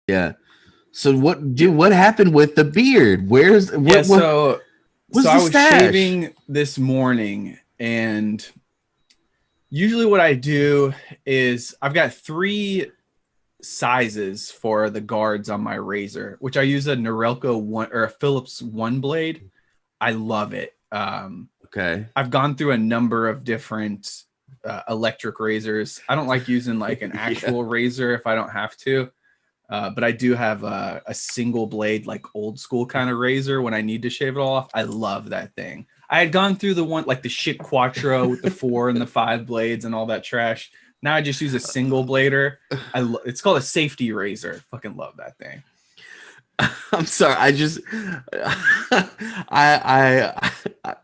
Yeah. So what happened with the beard? Where's Yeah, what so was I the was stash? shaving this morning, and usually what I do is I've got three sizes for the guards on my razor, which I use a Norelco one or a Phillips one blade. I love it. Okay. I've gone through a number of different electric razors. I don't like using like an Yeah. actual razor if I don't have to. But I do have a single blade, like old school kind of razor when I need to shave it all off. I love that thing. I had gone through the one like the shit Quattro with the 4 and the 5 blades and all that trash. Now I just use a single blader. It's called a safety razor. Fucking love that thing. I'm sorry. I just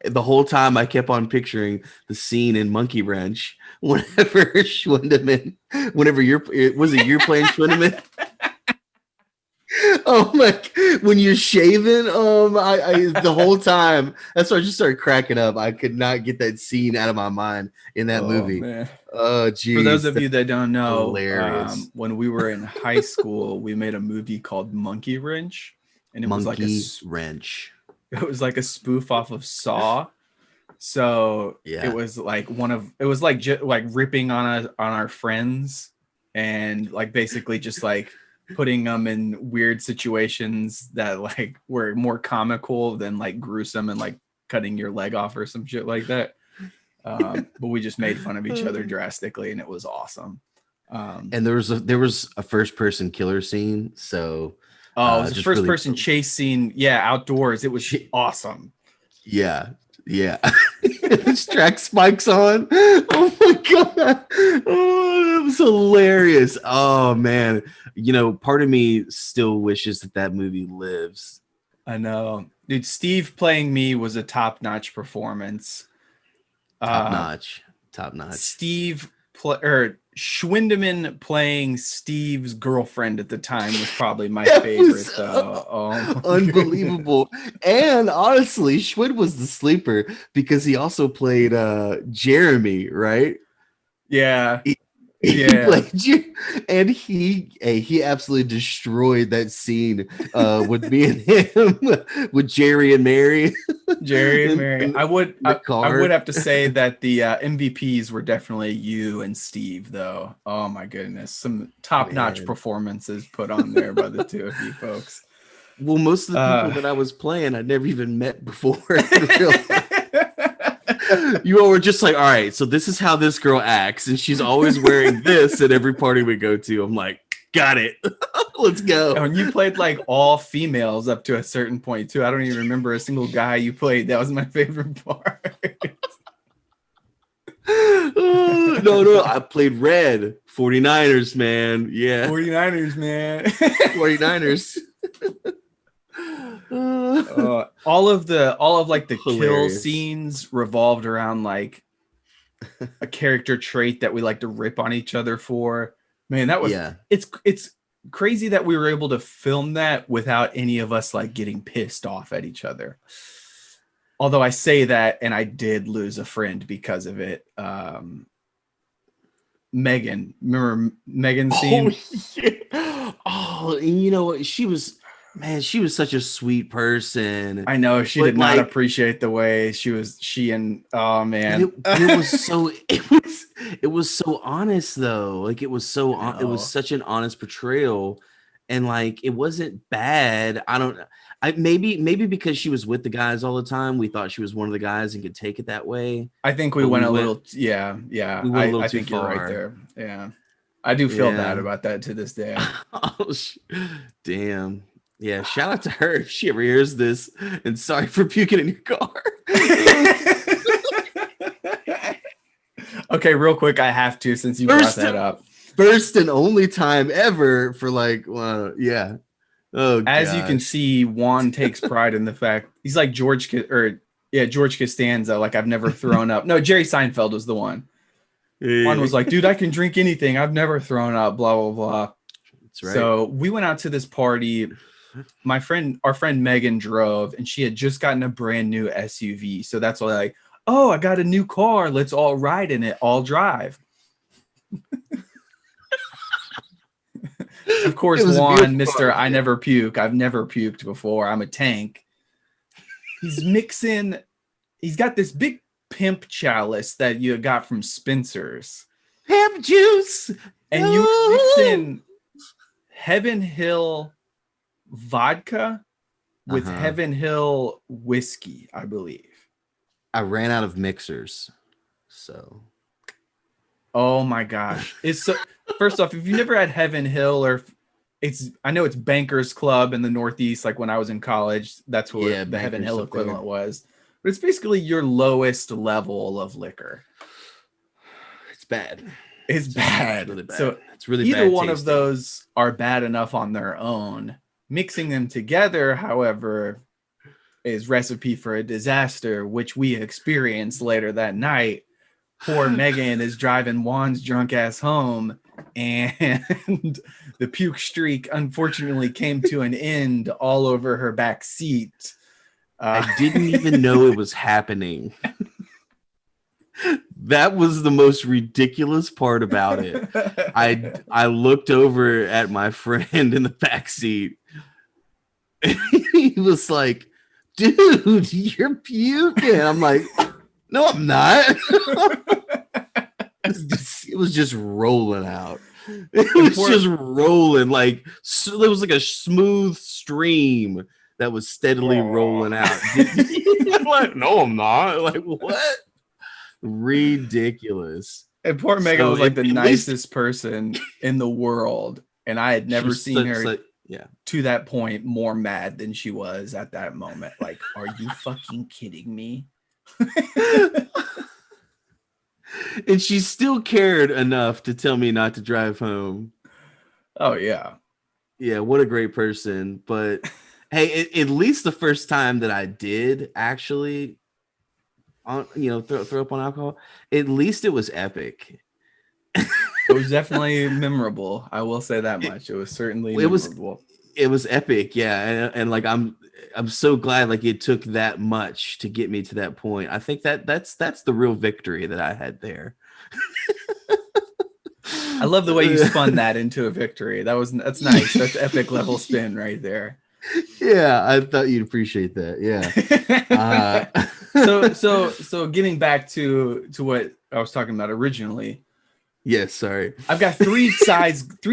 the whole time I kept on picturing the scene in Monkey Wrench whenever Schwindeman, whenever you're playing Schwindeman. Oh my! When you're shaving, I the whole time that's why I just started cracking up. I could not get that scene out of my mind in that Oh movie. man. Oh, For those geez, of that's you that don't know, hilarious. when we were in high school, we made a movie called Monkey Wrench, and Monkey Wrench. it was like a spoof off of Saw. So it Yeah. was like it was like like ripping on our friends, and like basically just like putting them in weird situations that like were more comical than like gruesome and like cutting your leg off or some shit like that. But we just made fun of each other drastically, and it was awesome. And there was a first person killer scene, so Oh, it was a just first really person chase scene. Yeah, outdoors. It was sh- awesome. yeah, yeah. His track spikes on. Oh my god. Oh, that was hilarious. Oh man. Part of me still wishes that movie lives. I know. Dude, Steve playing me was a top-notch performance. Top Uh notch. Top notch. Or Schwindeman playing Steve's girlfriend at the time was probably my That was favorite though. Oh my goodness. unbelievable. And honestly, Schwinn was the sleeper because he also played Jeremy, right? Yeah. He Yeah. played you, and he absolutely destroyed that scene with me and him, with Jerry and Mary Jerry and in, Mary. in, in the I would car. have to say that the MVPs were definitely you and Steve though. Oh my goodness. Some top-notch Man, performances put on there by the two of you folks. well, most of the people Uh that I was playing, I never even met before in real life. You all were just like, all right, so this is how this girl acts, and she's always wearing this at every party we go to. I'm like, got it. Let's go. And you played like all females up to a certain point too. I don't even remember a single guy you played. That was my favorite part. No, I played red 49ers, man. Yeah, 49ers, man. 49ers. All of like the kill Hilarious. scenes revolved around like a character trait that we like to rip on each other for. Man, that was Yeah. it's crazy that we were able to film that without any of us like getting pissed off at each other. Although I say that, and I did lose a friend because of it. Megan, remember Megan's Oh, scene? yeah. Oh, and you know what? She was such a sweet person. I know she But did not like, appreciate the way she and oh but man. it was so it was so honest though. Like I it was know. such an honest portrayal, and like it wasn't bad. I maybe because she was with the guys all the time, we thought she was one of the guys and could take it that way. I think we But went a little yeah, yeah. we went a little I too think you're right far. there. Yeah. I do feel bad Yeah. about that to this day. Oh, damn. Yeah, shout out to her if she ever hears this. And sorry for puking in your car. Okay, real quick, I have to since you brought first, that up. first and only time ever for like, yeah. Oh As you can gosh. see, Juan takes pride in the fact he's like George Costanza. Like I've never thrown up. No, Jerry Seinfeld was the one. Juan Yeah, was like, dude, I can drink anything. I've never thrown up. Blah blah blah. that's right. So we went out to this party. Our friend Megan drove, and she had just gotten a brand new SUV. So that's why, like, oh, I got a new car. Let's all ride in it, all drive. Of course, It was a Juan, beautiful Mr. I conversation. never puke. I've never puked before. I'm a tank. He's mixing, he's got this big pimp chalice that you got from Spencer's. Pimp juice. And you were mixing Heaven Hill vodka with Heaven Hill whiskey, I believe. I ran out of mixers. So. Oh my gosh. It's so, first off, if you've never had Heaven Hill, or I know it's Bankers Club in the Northeast, like when I was in college, that's what the Heaven Hill equivalent was. But it's basically your lowest level of liquor. It's bad. It's bad. Really bad. So it's really either bad one tasting. of those are bad enough on their own. Mixing them together, however, is recipe for a disaster, which we experienced later that night. Poor Megan is driving Juan's drunk ass home, and the puke streak unfortunately came to an end all over her back seat. I didn't even know it was happening. That was the most ridiculous part about it. I looked over at my friend in the back seat. He was like, "Dude, you're puking." I'm like, "No, I'm not." It was just rolling out. It was just rolling, like so there was like a smooth stream that was steadily rolling out. I'm like, "No, I'm not." Like, what? Ridiculous. And poor Megan was like the nicest person in the world, and I had never seen her to that point more mad than she was at that moment. Like, are you fucking kidding me? And she still cared enough to tell me not to drive home. Oh yeah. Yeah, what a great person. But hey, at least the first time that I did actually throw up on alcohol, at least it was epic. It was definitely memorable. I will say that much. It was certainly memorable. It was epic, yeah. And like I'm so glad like it took that much to get me to that point. I think that's the real victory that I had there. I love the way you spun that into a victory. That's nice. That's epic level spin right there. Yeah, I thought you'd appreciate that. Yeah. So getting back to what I was talking about originally. Yes, sorry. I've got three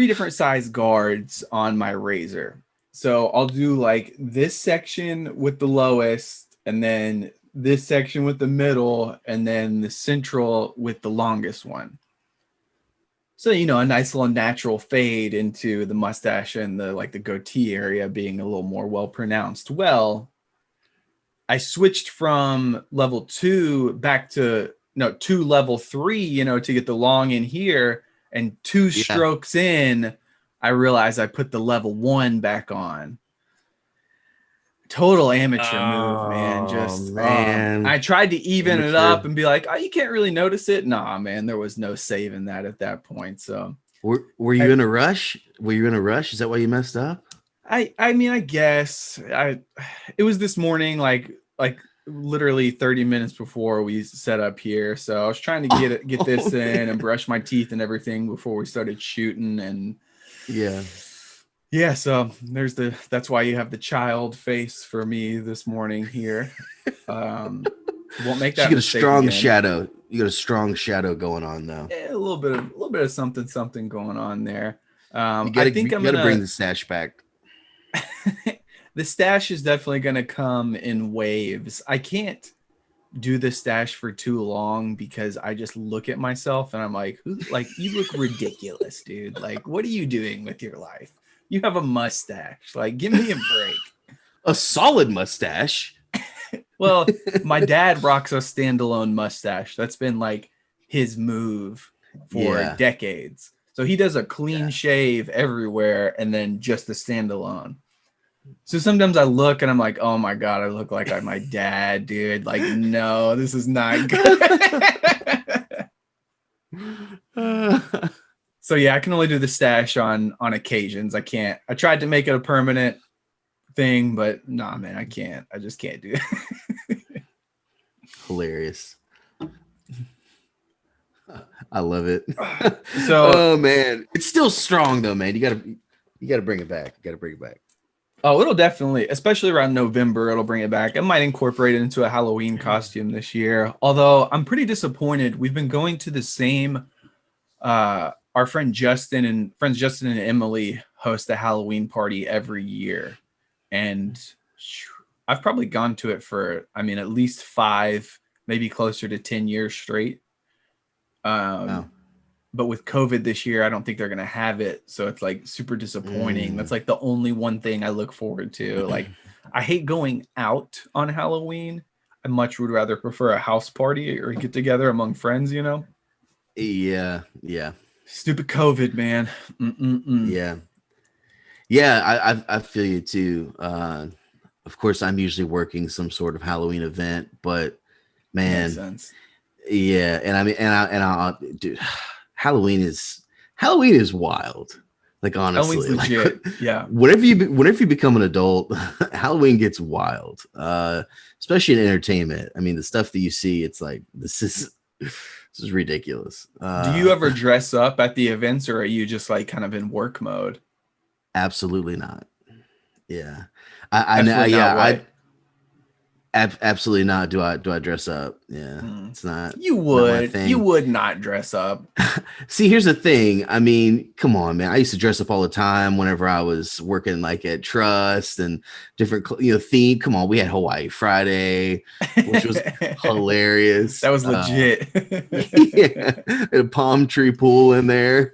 different size guards on my razor. So I'll do like this section with the lowest, and then this section with the middle, and then the central with the longest one. So, a nice little natural fade into the mustache and the goatee area being a little more well pronounced. Well, I switched from level 2 back to level 3, to get the long in here, and 2 strokes in, I realized I put the level 1 back on. Total amateur move, man. Just man. I tried to even it up and be like, "Oh, you can't really notice it." Nah, man, there was no saving that at that point. So, were you in a rush? Were you in a rush? Is that why you messed up? I mean, I guess it was this morning, like literally 30 minutes before we set up here. So I was trying to get this in and brush my teeth and everything before we started shooting. And yeah, so that's why you have the child face for me this morning here. Won't make that. You got a strong shadow. You got a strong shadow going on though. Yeah, a little bit of something going on there. I think I'm gonna bring the stash back. The stash is definitely gonna come in waves. I can't do the stash for too long because I just look at myself and I'm like, you look ridiculous, dude. Like, what are you doing with your life? You have a mustache. Like, give me a break. A solid mustache. Well, my dad rocks a standalone mustache. That's been like his move for decades. So he does a clean shave everywhere and then just a standalone. So sometimes I look and I'm like, oh my God, I look like my dad, dude. Like, no, this is not good. So yeah, I can only do the stash on occasions. I can't. I tried to make it a permanent thing, but nah, man, I can't. I just can't do it. Hilarious. I love it. So, oh man, it's still strong though, man. You gotta You got to bring it back. You got to bring it back. Oh, it'll definitely, especially around November, it'll bring it back. It might incorporate it into a Halloween costume this year. Although I'm pretty disappointed. We've been going to the same. Our friends Justin and Emily host a Halloween party every year, and I've probably gone to it for, I mean, at least 5, maybe closer to 10 years straight. Wow. But with COVID this year, I don't think they're going to have it. So it's like super disappointing. That's like the only one thing I look forward to. Like, I hate going out on Halloween. I much would rather prefer a house party or get together among friends, you know? Yeah. Yeah. Stupid COVID, man. Yeah. Yeah. I feel you too. Of course, I'm usually working some sort of Halloween event, but man, Makes sense. yeah. And I mean, I dude, Halloween is wild. Like, honestly, Halloween's legit. like, Yeah. whenever you become an adult, Halloween gets wild. Especially in entertainment. I mean, the stuff that you see, it's like, this is ridiculous. Do you ever dress up at the events, or are you just like kind of in work mode? Absolutely not. Yeah. I know. Absolutely Yeah. not what? Absolutely not. Do I dress up? Yeah. It's not. You Not my would. thing. You would not dress up. See, here's the thing. I mean, come on, man. I used to dress up all the time whenever I was working like at Trust and different, theme. Come on, we had Hawaii Friday, which was hilarious. That was legit. Yeah, and a palm tree pool in there.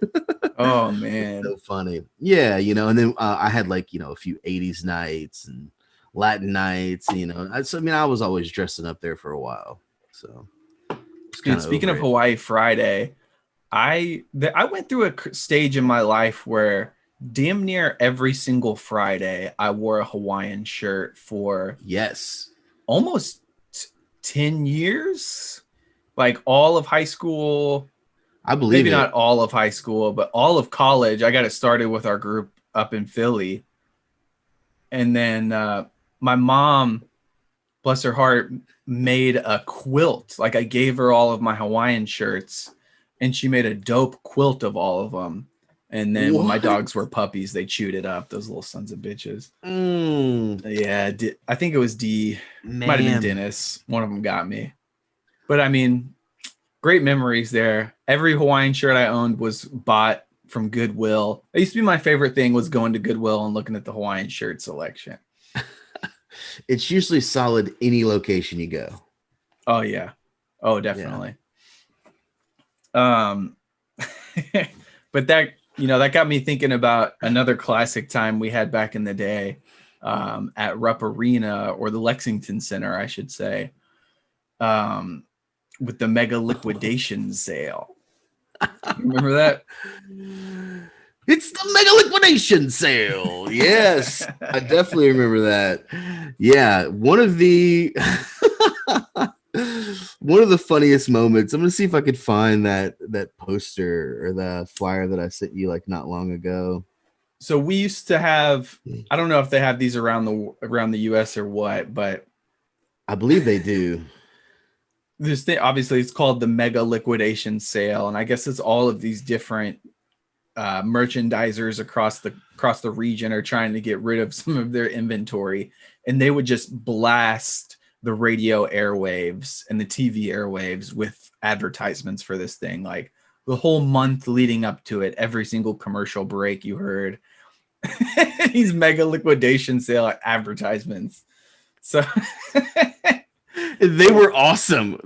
Oh man. So funny. Yeah, and then I had like, a few 80s nights and Latin nights, I was always dressing up there for a while. So Dude, speaking of Hawaii Friday, I went through a stage in my life where damn near every single Friday I wore a Hawaiian shirt for almost 10 years. Like all of high school. I believe maybe it. not all of high school, but all of college. I got it started with our group up in Philly. And then my mom, bless her heart, made a quilt. Like, I gave her all of my Hawaiian shirts and she made a dope quilt of all of them. And then when my dogs were puppies, they chewed it up. Those little sons of bitches. Yeah. I think it was D. Might have been Dennis. One of them got me. But I mean, great memories there. Every Hawaiian shirt I owned was bought from Goodwill. It used to be my favorite thing, was going to Goodwill and looking at the Hawaiian shirt selection. It's usually solid any location you go. Oh yeah. Oh, definitely. Yeah. But that got me thinking about another classic time we had back in the day at Rupp Arena, or the Lexington Center, I should say, with the mega liquidation sale. Remember that? It's the mega liquidation sale. Yes, I definitely remember that. Yeah, one of the funniest moments. I'm gonna see if I could find that poster or the flyer that I sent you like not long ago. So we used to have, I don't know if they have these around the US or what, but I believe they do. This thing, obviously, it's called the mega liquidation sale, and I guess it's all of these different merchandisers across the region are trying to get rid of some of their inventory, and they would just blast the radio airwaves and the TV airwaves with advertisements for this thing. Like, the whole month leading up to it, every single commercial break you heard these mega liquidation sale advertisements. So they were awesome.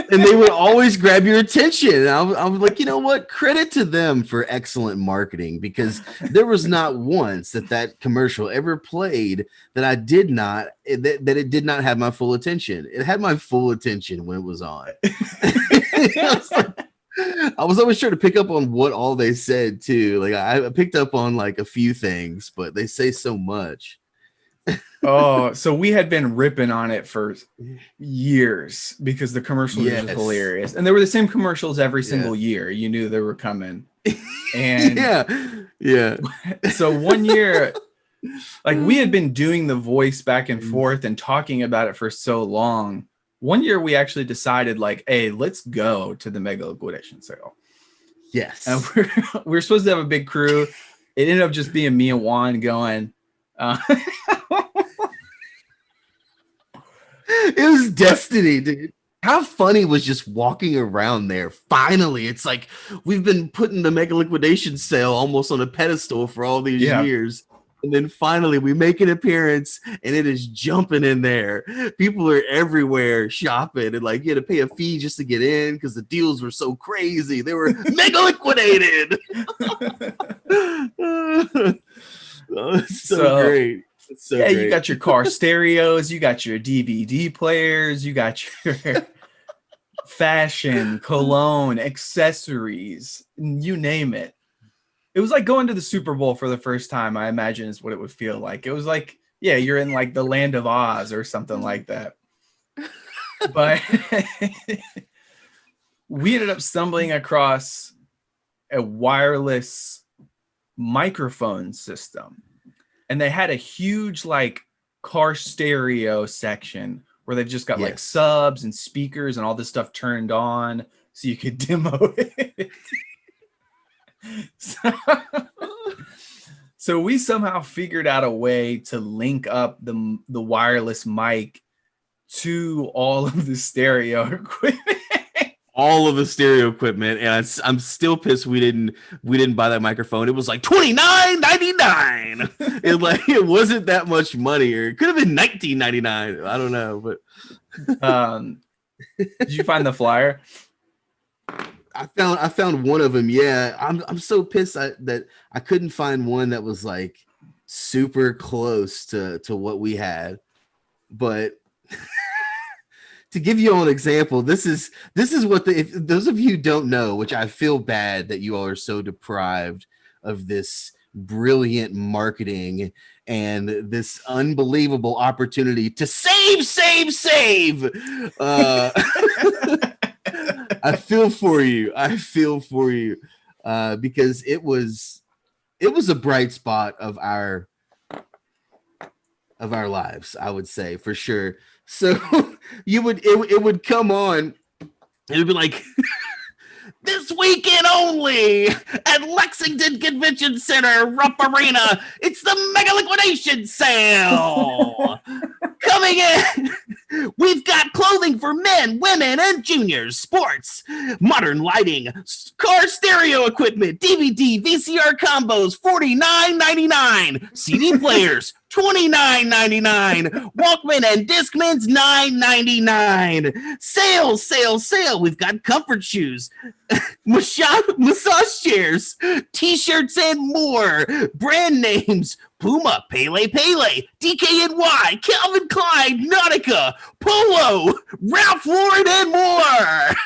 And they would always grab your attention. And I was like, you know what? Credit to them for excellent marketing, because there was not once that commercial ever played that that it did not have my full attention. It had my full attention when it was on. I was always trying to pick up on what all they said too. Like, I picked up on like a few things, but they say so much. Oh, so we had been ripping on it for years because the commercials were just hilarious, and they were the same commercials every single year. You knew they were coming. And yeah. So one year, like, we had been doing the voice back and forth and talking about it for so long. One year we actually decided, like, hey, let's go to the mega liquidation sale. Yes. And we're supposed to have a big crew. it ended up just being me and Juan going. It was destiny, dude. How funny was just walking around there? Finally, it's like we've been putting the mega liquidation sale almost on a pedestal for all these years. And then finally we make an appearance and it is jumping in there. People are everywhere shopping and like you had to pay a fee just to get in because the deals were so crazy. They were mega liquidated. Oh, it's so great. It's so great. You got your car stereos, you got your DVD players, you got your fashion, cologne, accessories, you name it. It was like going to the Super Bowl for the first time, I imagine is what it would feel like. It was like, yeah, you're in like the land of Oz or something like that. But we ended up stumbling across a wireless microphone system. And they had a huge like car stereo section where they've just got like subs and speakers and all this stuff turned on so you could demo it. So we somehow figured out a way to link up the wireless mic to all of the stereo equipment. All of the stereo equipment, and I'm still pissed we didn't buy that microphone. It was like $29.99. It wasn't that much money, or it could have been $19.99. I don't know, but did you find the flyer? I found one of them. Yeah, I'm so pissed that I couldn't find one that was like super close to what we had, but. To give you all an example, this is what if those of you who don't know, which I feel bad that you all are so deprived of this brilliant marketing and this unbelievable opportunity to save. I feel for you. Because it was a bright spot of our lives, I would say, for sure. So it would come on, it would be like this weekend only at Lexington Convention Center, Rupp Arena. It's the mega liquidation sale. Coming in. We've got clothing for men, women, and juniors, sports, modern lighting, car stereo equipment, DVD, VCR combos, $49.99, CD players, $29.99, Walkman and Discmans, $9.99. Sale. We've got comfort shoes, massage chairs, t-shirts, and more. Brand names: Puma, Pele, DKNY, Calvin Klein, Nautica, Polo, Ralph Lauren, and more.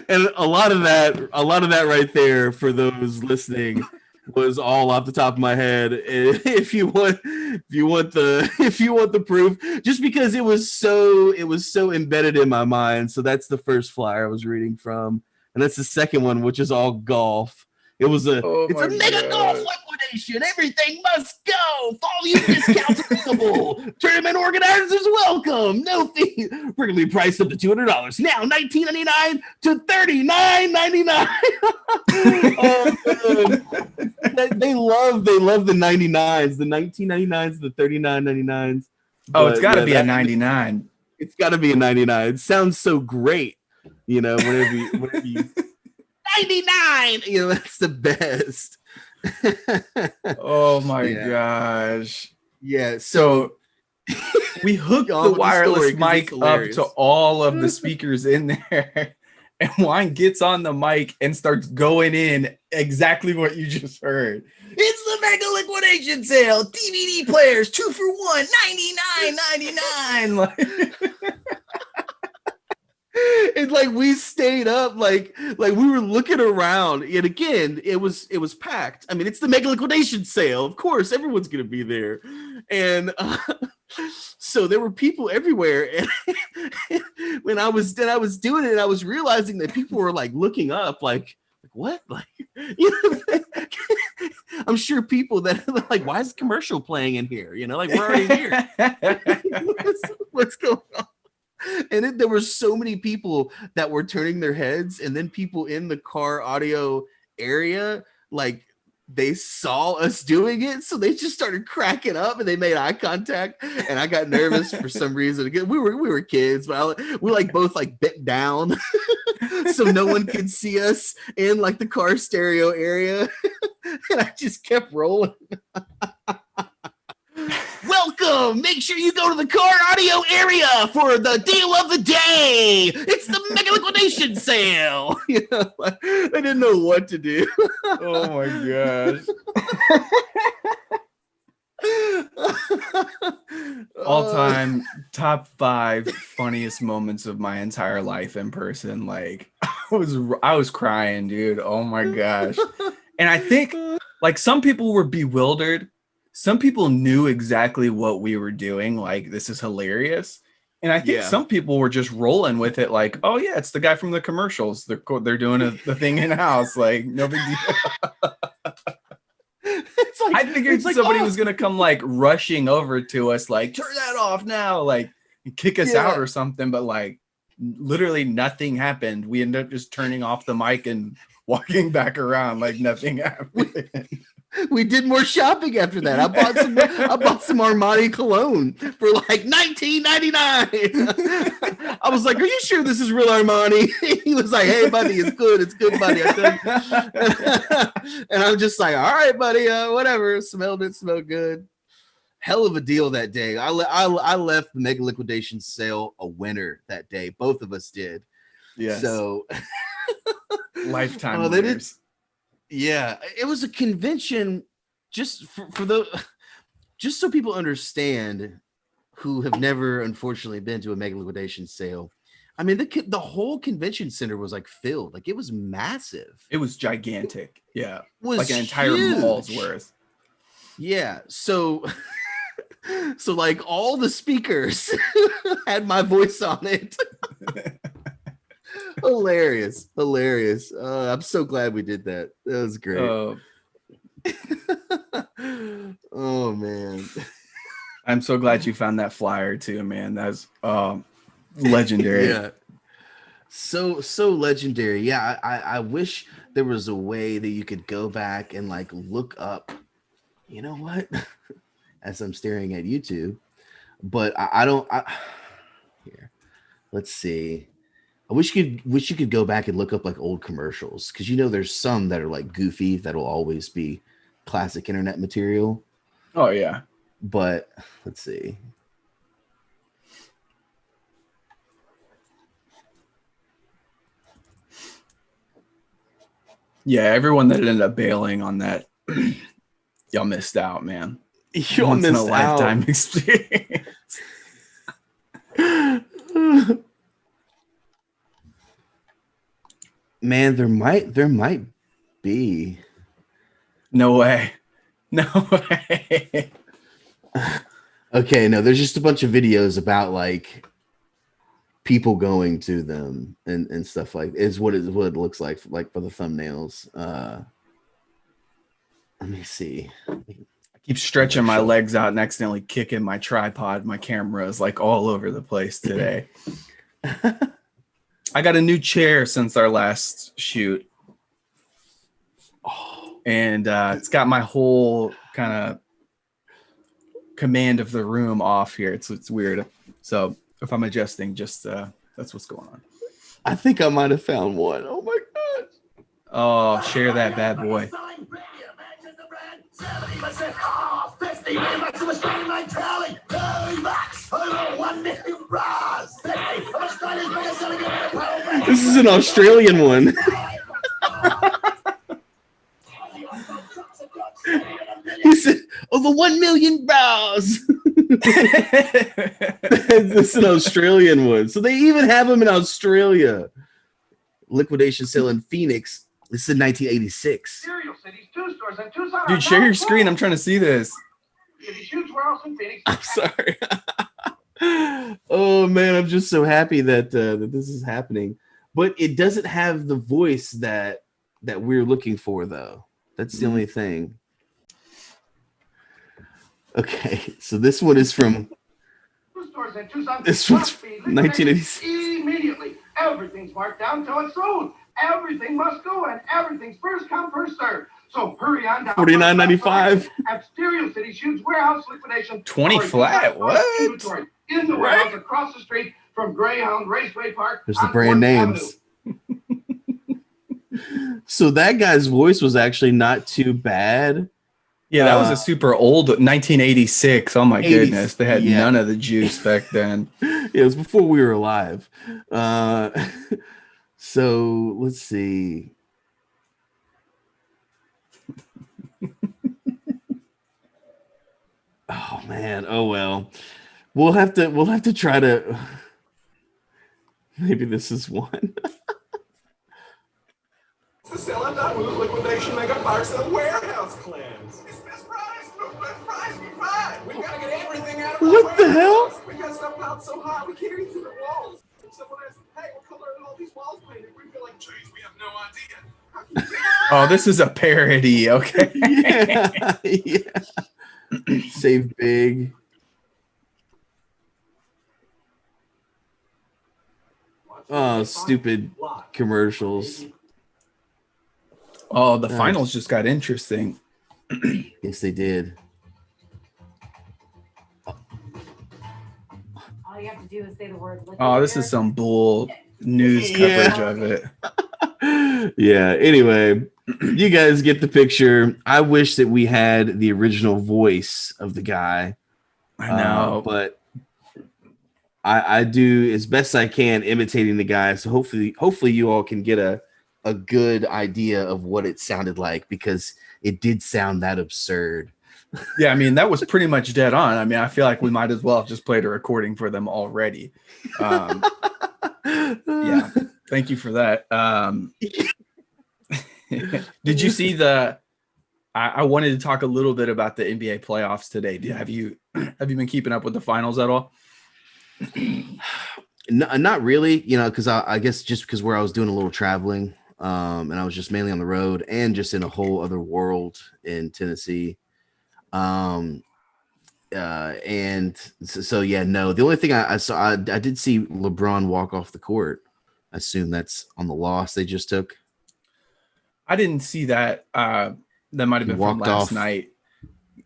And a lot of that right there for those listening was all off the top of my head. If you want the proof, just because it was so embedded in my mind. So that's the first flyer I was reading from, and that's the second one, which is all golf. It's a mega golf liquidation. Everything must go. Volume discounts available. Tournament organizers welcome. No fee. We're gonna be priced up to $200 now. $19.99 to $39.99. They love the 99s, the 1999s, the 39.99s. Oh, it's got to be a 99. It's got to be a 99. It sounds so great, whenever you 99, that's the best. Oh my gosh. Yeah, so we hooked the wireless mic up to all of the speakers in there, and Wine gets on the mic and starts going in exactly what you just heard. It's the mega liquidation sale. DVD players 2 for $1, $99.99. And like we stayed up, like we were looking around, and again, it was packed. I mean, it's the mega liquidation sale. Of course, everyone's gonna be there, and so there were people everywhere. And when I was doing it, I was realizing that people were like looking up, like what, like I'm sure people that are like, why is the commercial playing in here? Like we're already here. What's going on? And there were so many people that were turning their heads, and then people in the car audio area, like they saw us doing it, so they just started cracking up and they made eye contact. And I got nervous for some reason. Again, we were kids, but we like both like bent down so no one could see us in like the car stereo area. And I just kept rolling. Welcome! Make sure you go to the car audio area for the deal of the day. It's the mega liquidation sale. You know, like, I didn't know what to do. Oh my gosh. All time top 5 funniest moments of my entire life in person. Like I was crying, dude. Oh my gosh. And I think like some people were bewildered. Some people knew exactly what we were doing. Like, this is hilarious. And I think some people were just rolling with it. Like, oh yeah, it's the guy from the commercials. They're doing the thing in house. Like, no big deal. It's like, I figured somebody was going to come like rushing over to us. Like, turn that off now. Like, kick us out or something. But like, literally nothing happened. We ended up just turning off the mic and walking back around like nothing happened. We did more shopping after that. I bought some Armani cologne for like $19.99. I was like, "Are you sure this is real Armani?" He was like, "Hey, buddy, it's good, buddy." I tell you. And I'm just like, "All right, buddy, whatever." Smelled good. Hell of a deal that day. I left the mega liquidation sale a winner that day. Both of us did. Yeah. So lifetime winners. Yeah, it was a convention just just so people understand who have never unfortunately been to a mega liquidation sale. I mean, the whole convention center was like filled, like it was massive. It was gigantic. Yeah, it was like an entire mall's worth. Yeah, so like all the speakers had my voice on it. Hilarious. I'm so glad we did that. That was great. Oh man, I'm so glad you found that flyer too, man. That's legendary. Yeah, so legendary. Yeah, I wish there was a way that you could go back and like look up, you know what, as I'm staring at YouTube, but I don't here, let's see. I wish you could go back and look up like old commercials, because you know there's some that are like goofy that'll always be classic internet material. Oh yeah. But let's see. Yeah, everyone that ended up bailing on that, y'all missed out, man. Y'all missed out. Lifetime experience. Man, there might be. No way. Okay, no, there's just a bunch of videos about like people going to them and stuff like is what it looks like for the thumbnails. Let me see. I keep stretching my legs out and accidentally kicking my tripod. My camera is like all over the place today. I got a new chair since our last shoot. And it's got my whole kind of command of the room off here. It's weird. So if I'm adjusting, just that's what's going on. I think I might have found one. Oh my god. Oh, share that bad boy. This is an Australian one. He said, "Oh, the 1 million brows." This is an Australian one. So they even have them in Australia. Liquidation sale in Phoenix. This is in 1986. Dude, share your screen. I'm trying to see this. I'm sorry. Oh man, I'm just so happy that this is happening. But it doesn't have the voice that we're looking for, though. That's the only thing. Okay, so this one is from superstores in Tucson. This was must be 1986. immediately. Everything's marked down till it's sold. Everything must go, and everything's first come, first served. So hurry on down. $49.95 at Stereo City's huge warehouse liquidation. 20 flat. What? Inventory in the warehouse across the street from Greyhound Raceway Park. There's the brand names. So that guy's voice was actually not too bad. Yeah, that was a super old 1986. Oh my 80s, goodness, they had none of the juice back then. Yeah, it was before we were alive. So let's see. Oh man. Oh well. We'll have to try to. Maybe this is one. The selling done with liquidation mega fire sale warehouse cleanse. It's best price, no best price, we find. We gotta get everything out of the What the hell? We got stuff out so high we can't even see the walls. If someone asks, hey, what color are all these walls painted? We feel like, geez, we have no idea. Oh, this is a parody. Okay. Yeah. Yeah. Save big. Oh, stupid commercials. Oh, the finals just got interesting. Yes, they did. All you have to do is say the word. Oh, this is some bull news coverage of it. Yeah. Anyway, you guys get the picture. I wish that we had the original voice of the guy. I know, but I do as best I can imitating the guy. So hopefully you all can get a good idea of what it sounded like, because it did sound that absurd. Yeah, I mean, that was pretty much dead on. I mean, I feel like we might as well have just played a recording for them already. Yeah, thank you for that. Did you see I wanted to talk a little bit about the NBA playoffs today. Have you been keeping up with the finals at all? No, not really, because I guess just because where I was doing a little traveling, and I was just mainly on the road and just in a whole other world in Tennessee. And so yeah, no, the only thing I saw, I did see LeBron walk off the court. I assume that's on the loss they just took. I didn't see that. That might have been from last night.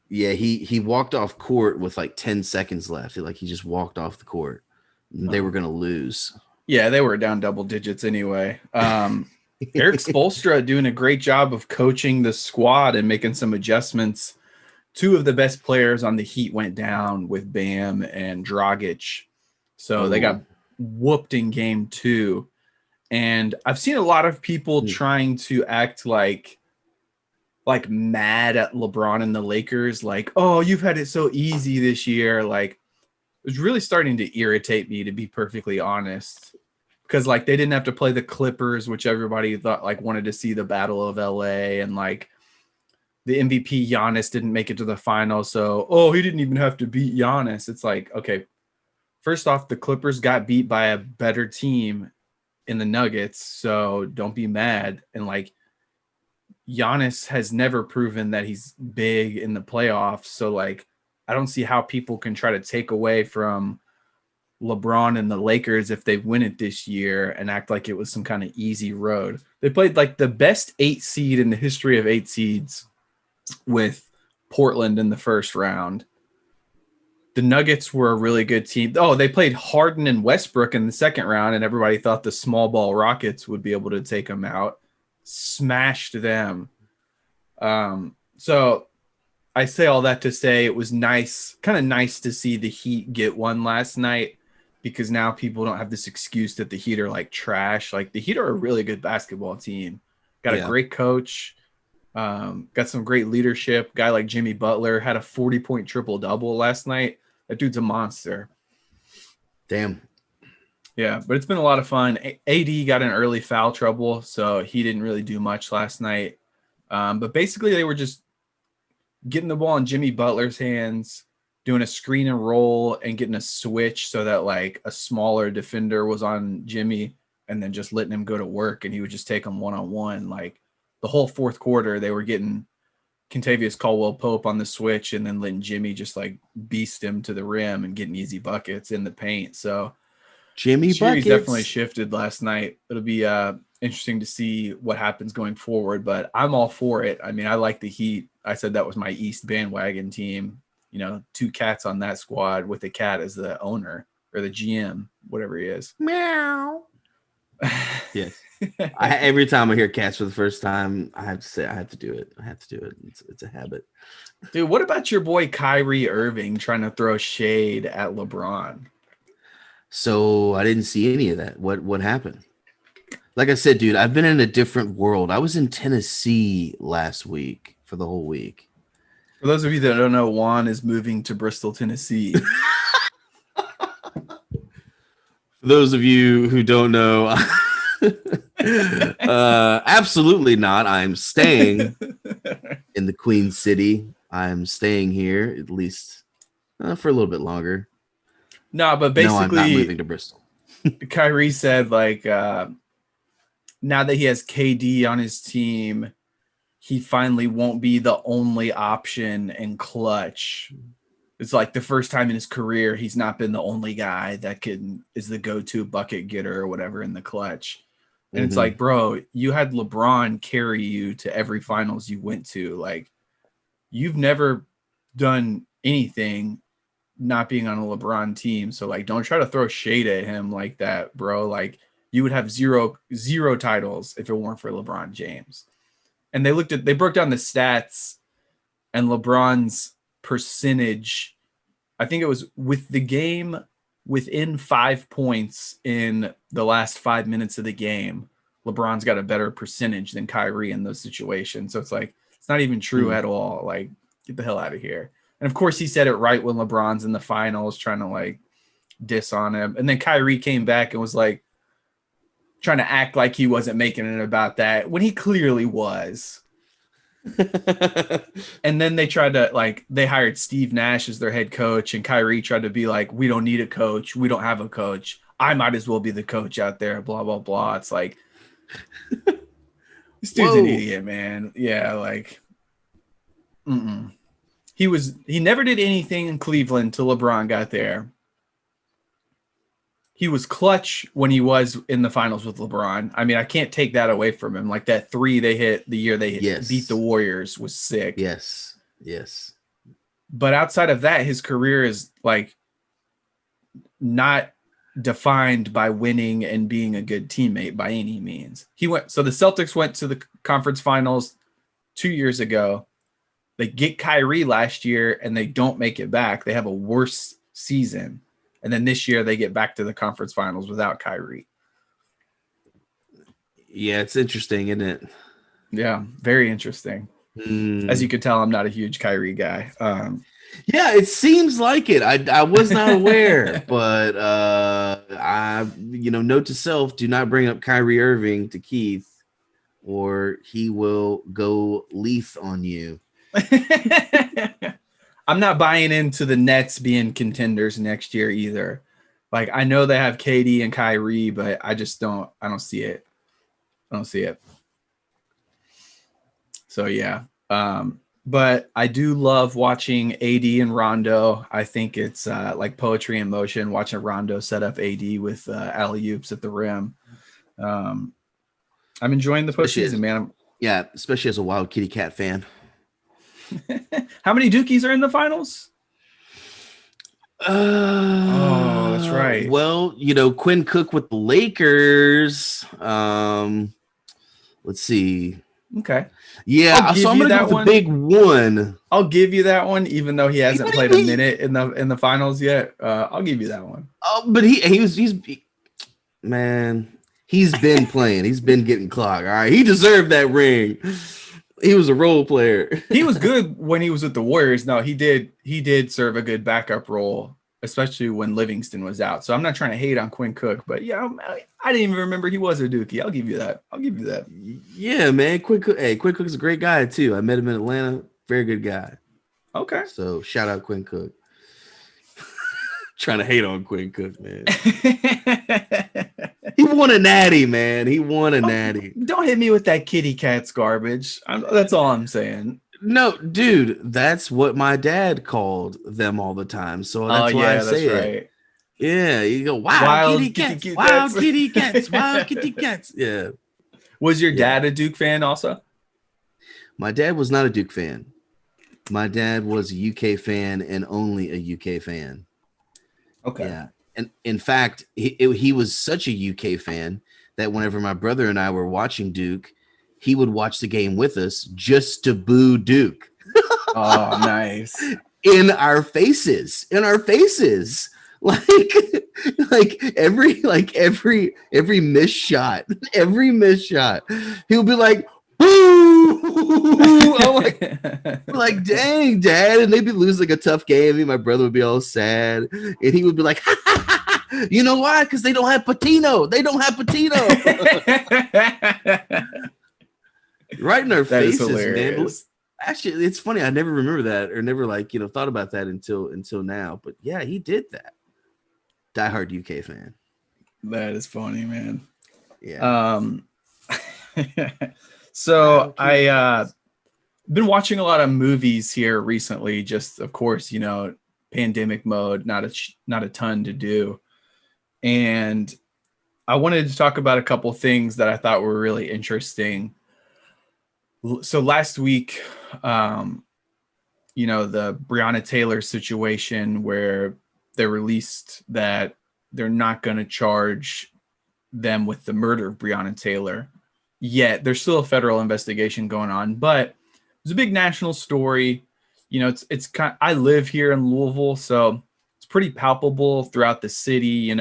Yeah, he walked off court with like 10 seconds left. He just walked off the court. They were gonna lose. Yeah, they were down double digits anyway. Eric Spoelstra doing a great job of coaching the squad and making some adjustments. Two of the best players on the Heat went down with Bam and Dragic. So they got whooped in game 2. And I've seen a lot of people trying to act like mad at LeBron and the Lakers. Like, oh, you've had it so easy this year. Like, it was really starting to irritate me, to be perfectly honest. Because like they didn't have to play the Clippers, which everybody thought like wanted to see the Battle of LA, and like the MVP Giannis didn't make it to the final. So, he didn't even have to beat Giannis. It's like, okay, first off, the Clippers got beat by a better team in the Nuggets. So don't be mad. And like Giannis has never proven that he's big in the playoffs. So like, I don't see how people can try to take away from LeBron and the Lakers if they win it this year and act like it was some kind of easy road. They played like the best 8 seed in the history of 8 seeds with Portland in the first round. The Nuggets were a really good team. Oh, they played Harden and Westbrook in the second round, and everybody thought the small ball Rockets would be able to take them out. Smashed them. So I say all that to say it was kind of nice to see the Heat get one last night, because now people don't have this excuse that the Heat are like trash. Like the Heat are a really good basketball team. Got a great coach. Got some great leadership. Guy like Jimmy Butler had a 40-point triple-double last night. That dude's a monster. Damn. Yeah, but it's been a lot of fun. AD got in early foul trouble, so he didn't really do much last night. But basically they were just getting the ball in Jimmy Butler's hands, doing a screen and roll and getting a switch so that like a smaller defender was on Jimmy, and then just letting him go to work and he would just take him one-on-one. Like the whole fourth quarter, they were getting Contavious Caldwell-Pope on the switch and then letting Jimmy just like beast him to the rim and getting easy buckets in the paint. So Jimmy series buckets definitely shifted last night. It'll be interesting to see what happens going forward, but I'm all for it. I mean, I like the Heat. I said that was my East bandwagon team. You know, 2 cats on that squad with the cat as the owner or the GM, whatever he is. Meow. Yes. Every time I hear cats for the first time, I have to say I have to do it. I have to do it. It's a habit. Dude, what about your boy Kyrie Irving trying to throw shade at LeBron? So I didn't see any of that. What happened? Like I said, dude, I've been in a different world. I was in Tennessee last week for the whole week. For those of you that don't know, Juan is moving to Bristol, Tennessee. For those of you who don't know, absolutely not. I'm staying in the Queen City. I'm staying here at least for a little bit longer. No, but basically, no, I'm not moving to Bristol. Kyrie said, like, now that he has KD on his team, he finally won't be the only option in clutch. It's like the first time in his career he's not been the only guy that is the go-to bucket getter or whatever in the clutch. And it's like, bro, you had LeBron carry you to every finals you went to. Like, you've never done anything not being on a LeBron team. So, like, don't try to throw shade at him like that, bro. Like, you would have zero titles if it weren't for LeBron James. And they broke down the stats, and LeBron's percentage, I think it was with the game within 5 points in the last 5 minutes of the game, LeBron's got a better percentage than Kyrie in those situations. So it's like, it's not even true at all. Like, get the hell out of here. And of course he said it right when LeBron's in the finals trying to like diss on him. And then Kyrie came back and was like trying to act like he wasn't making it about that when he clearly was. And then they hired Steve Nash as their head coach, and Kyrie tried to be like, we don't need a coach. We don't have a coach. I might as well be the coach out there, blah, blah, blah. It's like, this dude's an idiot, man. Yeah, like, he never did anything in Cleveland till LeBron got there. He was clutch when he was in the finals with LeBron. I mean, I can't take that away from him. Like that 3 they hit the year they beat the Warriors was sick. Yes. But outside of that, his career is like not defined by winning and being a good teammate by any means. So the Celtics went to the conference finals 2 years ago. They get Kyrie last year and they don't make it back. They have a worse season. And then this year they get back to the conference finals without Kyrie. Yeah, it's interesting, isn't it? Yeah, very interesting. As you can tell, I'm not a huge Kyrie guy. Yeah, it seems like it. I was not aware, but note to self: do not bring up Kyrie Irving to Keith, or he will go leaf on you. I'm not buying into the Nets being contenders next year either. Like, I know they have KD and Kyrie, but I don't see it. So yeah. But I do love watching AD and Rondo. I think it's like poetry in motion, watching Rondo set up AD with alley-oops at the rim. I'm enjoying the postseason, man. Yeah, especially as a wild kitty cat fan. How many Dookies are in the finals? Oh, that's right. Well, Quinn Cook with the Lakers. Let's see. Okay. Yeah, so I'm gonna go with the big one. I'll give you that one, even though he hasn't played a minute in the finals yet. I'll give you that one. Oh, but he's been playing. He's been getting clocked. All right, he deserved that ring. He was a role player. He was good when he was with the Warriors. No, he did serve a good backup role, especially when Livingston was out. So I'm not trying to hate on Quinn Cook, but yeah, I didn't even remember he was a Dookie. I'll give you that. Yeah, man. Quinn Cook's a great guy too. I met him in Atlanta. Very good guy. Okay. So shout out Quinn Cook. Trying to hate on Quinn Cook, man. He won a natty, man. He won a natty. Don't hit me with that kitty cat's garbage. That's all I'm saying. No, dude, that's what my dad called them all the time. So that's why I say it. right. Yeah, you go, wow, Wild kitty kitty cats, kitty wild cats. kitty cats, wild kitty cats. Yeah. Was your Yeah. dad a Duke fan also? My dad was not a Duke fan. My dad was a UK fan and only a UK fan. Okay. Yeah. And in fact, he was such a UK fan that whenever my brother and I were watching Duke, he would watch the game with us just to boo Duke. Oh, nice. In our faces. Like every missed shot, he'll be like, boo! I'm like, dang, Dad. And they'd be losing a tough game. And my brother would be all sad. And he would be like, ha, ha, ha, ha. You know why? Because they don't have Patino. Right in our That is faces, man. hilarious. Actually, it's funny. I never remember that or never thought about that until now. But yeah, he did that. Diehard UK fan. That is funny, man. Yeah. So I been watching a lot of movies here recently, just of course, pandemic mode, not a ton to do. And I wanted to talk about a couple things that I thought were really interesting. So last week, the Breonna Taylor situation where they released that they're not going to charge them with the murder of Breonna Taylor yet. There's still a federal investigation going on, but it's a big national story. It's kind of, I live here in Louisville, so it's pretty palpable throughout the city.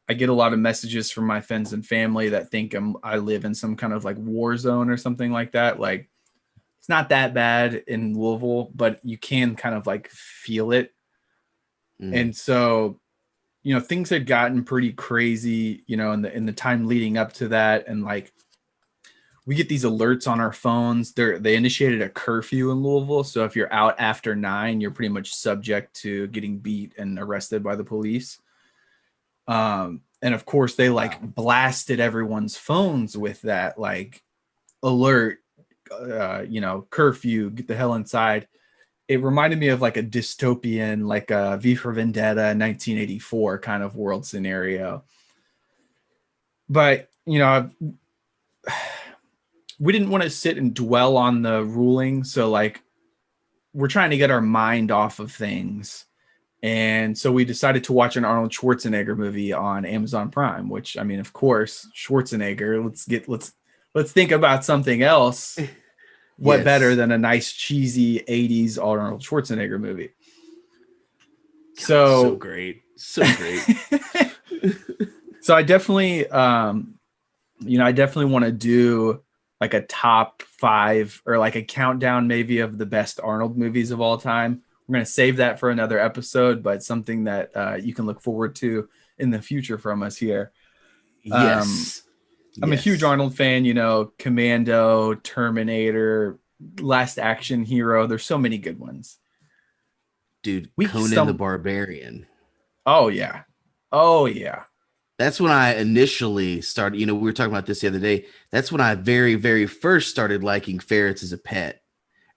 I get a lot of messages from my friends and family that think I live in some kind of like war zone or something like that. Like, it's not that bad in Louisville, but you can kind of like feel it. And so, things had gotten pretty crazy, in the time leading up to that. And like, we get these alerts on our phones. They initiated a curfew in Louisville. So if you're out after 9, you're pretty much subject to getting beat and arrested by the police. And of course they blasted everyone's phones with that, like, alert, curfew, get the hell inside. It reminded me of like a dystopian, like a V for Vendetta 1984 kind of world scenario. But, we didn't want to sit and dwell on the ruling. So like, we're trying to get our mind off of things. And so we decided to watch an Arnold Schwarzenegger movie on Amazon Prime, which, I mean, of course, Schwarzenegger, let's think about something else. What better than a nice cheesy 80s Arnold Schwarzenegger movie? So great. So great. So I definitely, I definitely want to do like a top 5 or like a countdown maybe of the best Arnold movies of all time. We're going to save that for another episode, but something that you can look forward to in the future from us here. Yes. I'm a huge Arnold fan, Commando, Terminator, Last Action Hero. There's so many good ones. Dude, Conan the Barbarian. Oh, yeah. Oh, yeah. That's when I initially started, we were talking about this the other day. That's when I very, very first started liking ferrets as a pet.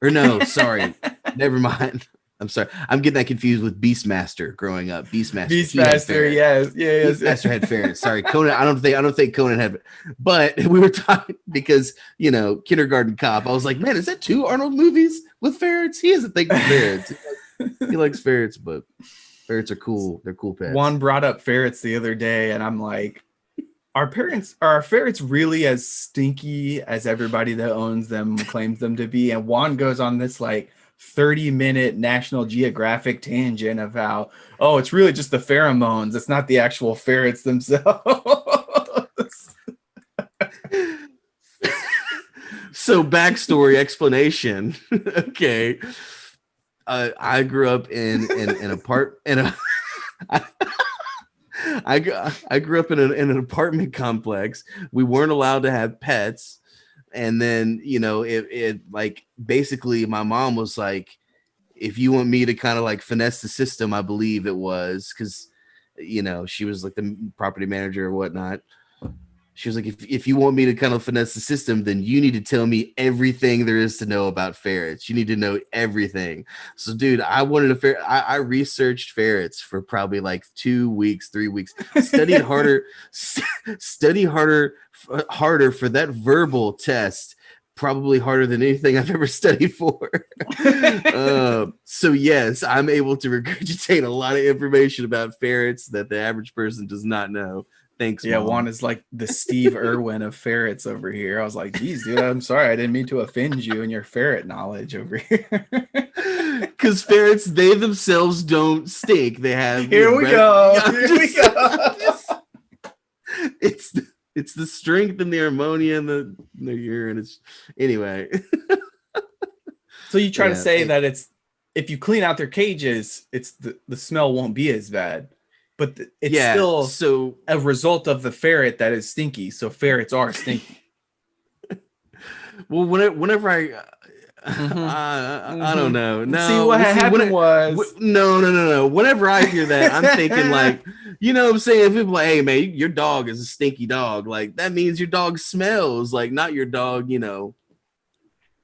Or no, sorry. Never mind. I'm sorry. I'm getting that confused with Beastmaster growing up. Beastmaster, yes. Beastmaster had ferrets. Sorry, Conan. I don't think Conan had. But we were talking because Kindergarten Cop. I was like, man, is that 2 Arnold movies with ferrets? He has a thing for ferrets. He likes ferrets, but ferrets are cool. They're cool pets. Juan brought up ferrets the other day, and I'm like, are ferrets really as stinky as everybody that owns them claims them to be? And Juan goes on this like 30-minute National Geographic tangent of how, it's really just the pheromones. It's not the actual ferrets themselves. So backstory explanation. Okay. I grew up in I grew up in an apartment complex. We weren't allowed to have pets. And then, it like basically my mom was like, if you want me to kind of like finesse the system, I believe it was because, she was like the property manager or whatnot. She was like, if you want me to kind of finesse the system, then you need to tell me everything there is to know about ferrets. You need to know everything. So, dude, I wanted a ferret. I researched ferrets for probably like 2 weeks, 3 weeks. Studied harder, harder for that verbal test. Probably harder than anything I've ever studied for. So yes, I'm able to regurgitate a lot of information about ferrets that the average person does not know. Thanks, Yeah, Mom. Juan is like the Steve Irwin of ferrets over here. I was like, geez, dude, I'm sorry. I didn't mean to offend you and your ferret knowledge over here. Because ferrets, they themselves don't stink. They have Here we go. Here we go. It's the strength and the ammonia in the urine. It's anyway. So you try to say and, that it's if you clean out their cages, it's the smell won't be as bad, but it's still so a result of the ferret that is stinky. So ferrets are stinky. Well, whenever I don't know. No, see what happened was no. Whenever I hear that, I'm thinking like, you know what I'm saying? People like, hey man, your dog is a stinky dog. Like that means your dog smells, like not your dog, you know,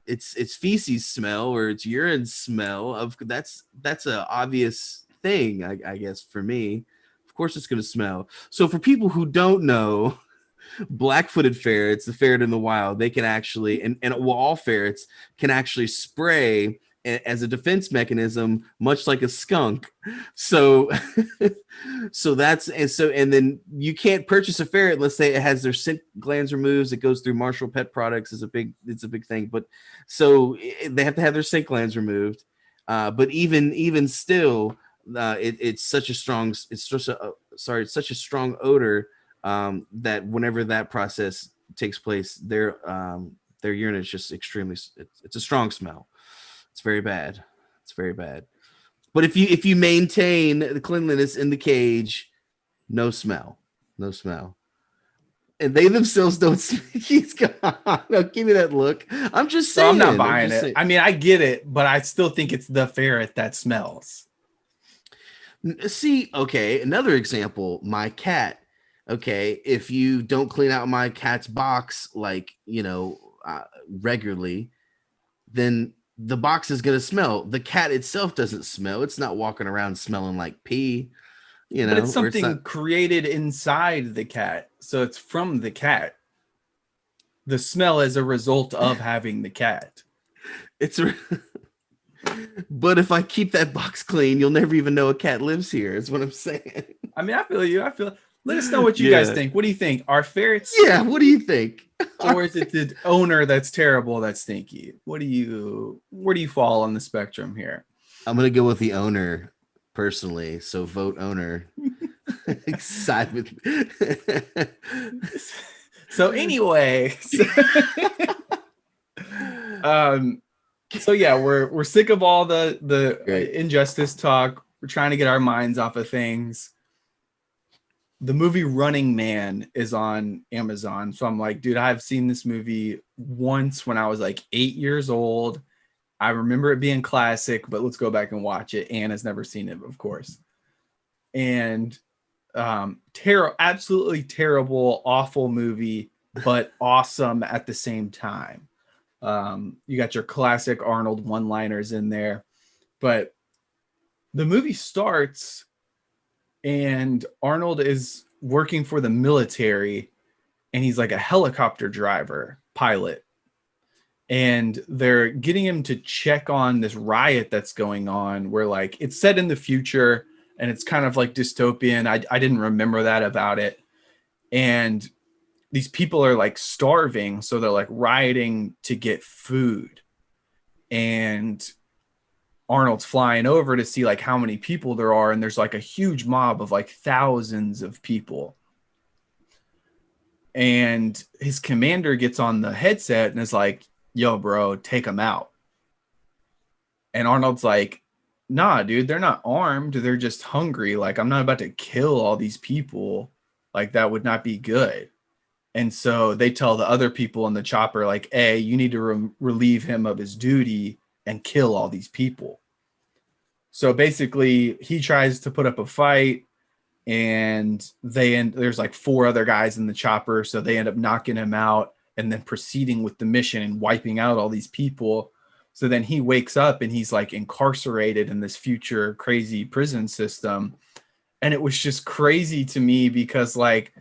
it's feces smell or it's urine smell. Of that's a obvious thing, I guess, for me. Of course it's gonna smell. So for people who don't know, black-footed ferrets, the ferret in the wild, they can actually, and well, all ferrets can actually spray as a defense mechanism, much like a skunk. So, and then you can't purchase a ferret unless it has their scent glands removed. It goes through Marshall Pet Products. It's a big thing. But so they have to have their scent glands removed. But even still, it's such a strong odor. That whenever that process takes place, their urine is just extremely. It's a strong smell. It's very bad. It's very bad. But if you maintain the cleanliness in the cage, no smell. And they themselves don't. He's gone. No, give me that look. I'm just saying. So I'm not buying it. I mean, I get it, but I still think it's the ferret that smells. See, okay, another example. My cat. Okay, if you don't clean out my cat's box, like, you know, regularly, then the box is going to smell. The cat itself doesn't smell. It's not walking around smelling like pee, you know. But it's something created inside the cat. So it's from the cat. The smell is a result of having the cat. But if I keep that box clean, you'll never even know a cat lives here, is what I'm saying. I mean, I feel you. Let us know what you guys think. What do you think? Are ferrets? Yeah, what do you think? Or is it the owner that's terrible, that's stinky? Where do you fall on the spectrum here? I'm gonna go with the owner personally. So vote owner. Side with me. So anyway, so yeah, we're sick of all the injustice talk. We're trying to get our minds off of things. The movie Running Man is on Amazon. So I'm like, dude, I've seen this movie once when I was like 8 years old. I remember it being classic, but let's go back and watch it. Anna's never seen it, of course. And absolutely terrible, awful movie, but awesome at the same time. You got your classic Arnold one-liners in there. But the movie starts and Arnold is working for the military and he's like a helicopter pilot. And they're getting him to check on this riot that's going on where like it's set in the future and it's kind of like dystopian. I didn't remember that about it. And these people are like starving. So they're like rioting to get food. And Arnold's flying over to see like how many people there are. And there's like a huge mob of like thousands of people. And his commander gets on the headset and is like, yo, bro, take them out. And Arnold's like, nah, dude, they're not armed. They're just hungry. Like, I'm not about to kill all these people. Like, that would not be good. And so they tell the other people in the chopper, like, hey, you need to relieve him of his duty and kill all these people. So basically, he tries to put up a fight. and there's like 4 other guys in the chopper, so they end up knocking him out and then proceeding with the mission and wiping out all these people. So then he wakes up and he's like incarcerated in this future crazy prison system. And it was just crazy to me because like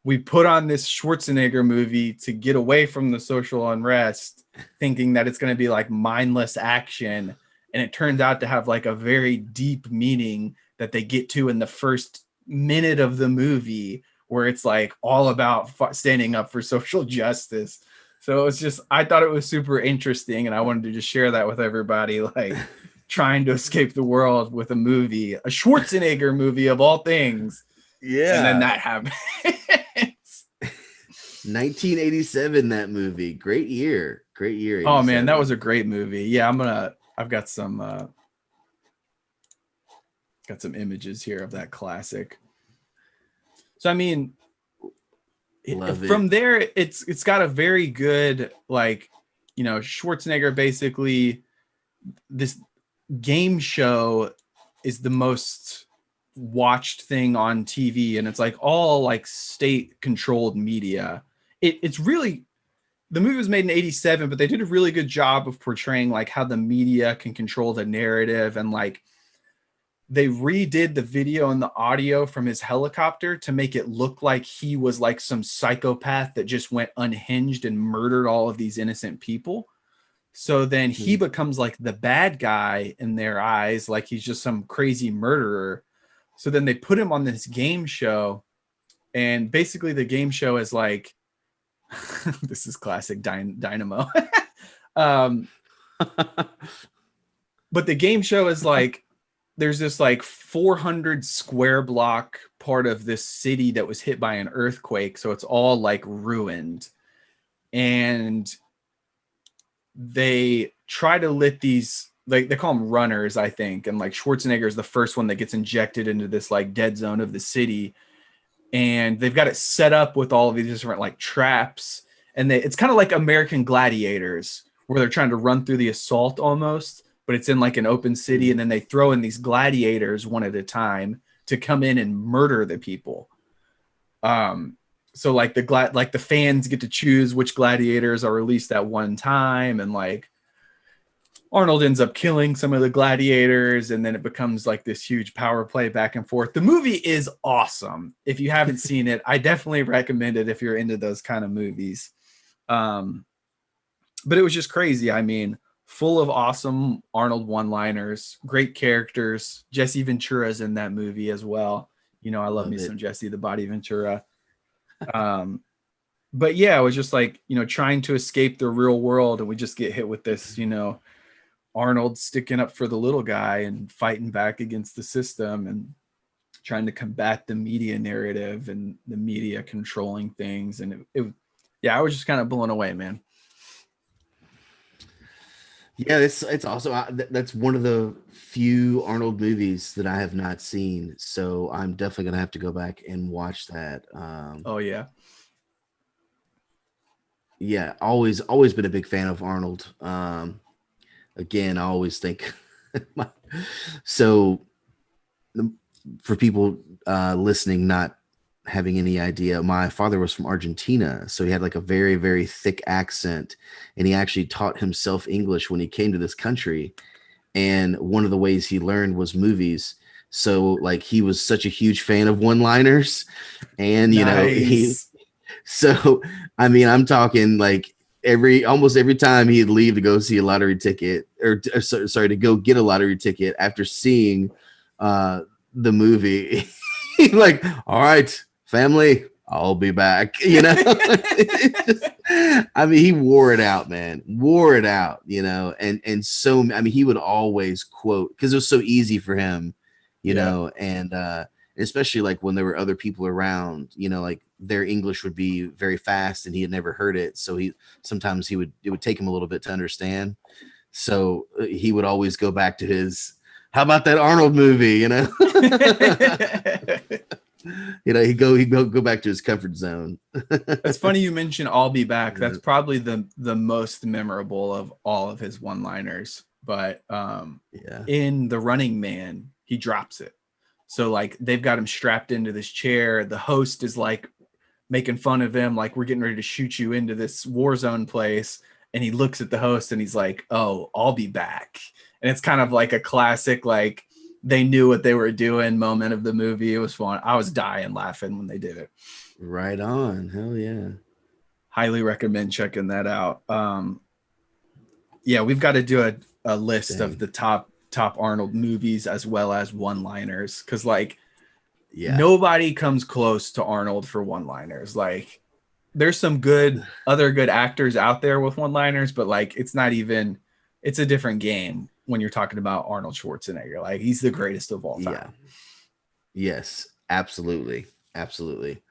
we put on this Schwarzenegger movie to get away from the social unrest, thinking that it's going to be like mindless action. And it turned out to have like a very deep meaning that they get to in the first minute of the movie, where it's like all about standing up for social justice. So it was just, I thought it was super interesting, and I wanted to just share that with everybody, like trying to escape the world with a movie, a Schwarzenegger movie of all things. Yeah. And then that happened. 1987, that movie. Great year. Great year. Oh man, 87. that was a great movie. Yeah, I've got some images here of that classic. So I mean, from there, it's got a very good, like, you know, Schwarzenegger basically, this game show is the most watched thing on TV, and it's like all like state controlled media. It's really, the movie was made in 87, but they did a really good job of portraying like how the media can control the narrative, and like they redid the video and the audio from his helicopter to make it look like he was like some psychopath that just went unhinged and murdered all of these innocent people. So then he becomes like the bad guy in their eyes, like he's just some crazy murderer. So then they put him on this game show, and basically the game show is like, this is classic Dynamo. But the game show is like, there's this like 400 square block part of this city that was hit by an earthquake. So it's all like ruined. And they try to let these, like, they call them runners, I think. And like Schwarzenegger is the first one that gets injected into this like dead zone of the city. And they've got it set up with all of these different like traps. And it's kind of like American Gladiators, where they're trying to run through the assault almost, but it's in like an open city. And then they throw in these gladiators one at a time to come in and murder the people. So like the fans get to choose which gladiators are released at one time. And like Arnold ends up killing some of the gladiators, and then it becomes like this huge power play back and forth. The movie is awesome. If you haven't seen it, I definitely recommend it if you're into those kind of movies. But it was just crazy. I mean, full of awesome Arnold one-liners, great characters. Jesse Ventura's in that movie as well. You know, I love me some Jesse the Body Ventura. But yeah, it was just like, you know, trying to escape the real world, and we just get hit with this, you know, Arnold sticking up for the little guy and fighting back against the system and trying to combat the media narrative and the media controlling things. And yeah, I was just kind of blown away, man. Yeah, it's also that's one of the few Arnold movies that I have not seen, so I'm definitely gonna have to go back and watch that. Oh yeah, yeah, always been a big fan of Arnold. Again, I always think so. For people listening, not having any idea, my father was from Argentina, so he had like a very, very thick accent, and he actually taught himself English when he came to this country. And one of the ways he learned was movies. So like he was such a huge fan of one-liners, and you know, so I mean, I'm talking like almost every time he'd leave to go see a lottery ticket, or to go get a lottery ticket after seeing the movie, like, all right, family, I'll be back. You know, I mean, he wore it out, man, you know, and so, I mean, he would always quote, because it was so easy for him, you know, and especially like when there were other people around, you know, like their English would be very fast and he had never heard it. So it would take him a little bit to understand. So he would always go back to his, how about that Arnold movie, you know? You know, he'd go back to his comfort zone. It's funny you mentioned I'll be back. That's probably the most memorable of all of his one-liners. But in The Running Man, he drops it. So like they've got him strapped into this chair. The host is like making fun of him, like, we're getting ready to shoot you into this war zone place. And he looks at the host and he's like, oh, I'll be back. And it's kind of like a classic, like, they knew what they were doing moment of the movie. It was fun. I was dying laughing when they did it. Right on. Hell yeah. Highly recommend checking that out. Yeah, we've got to do a list of the top Arnold movies as well as one-liners, because like nobody comes close to Arnold for one-liners. Like there's some other good actors out there with one-liners, but like it's a different game when you're talking about Arnold Schwarzenegger. Like he's the greatest of all time. Yeah. Yes, absolutely. Absolutely.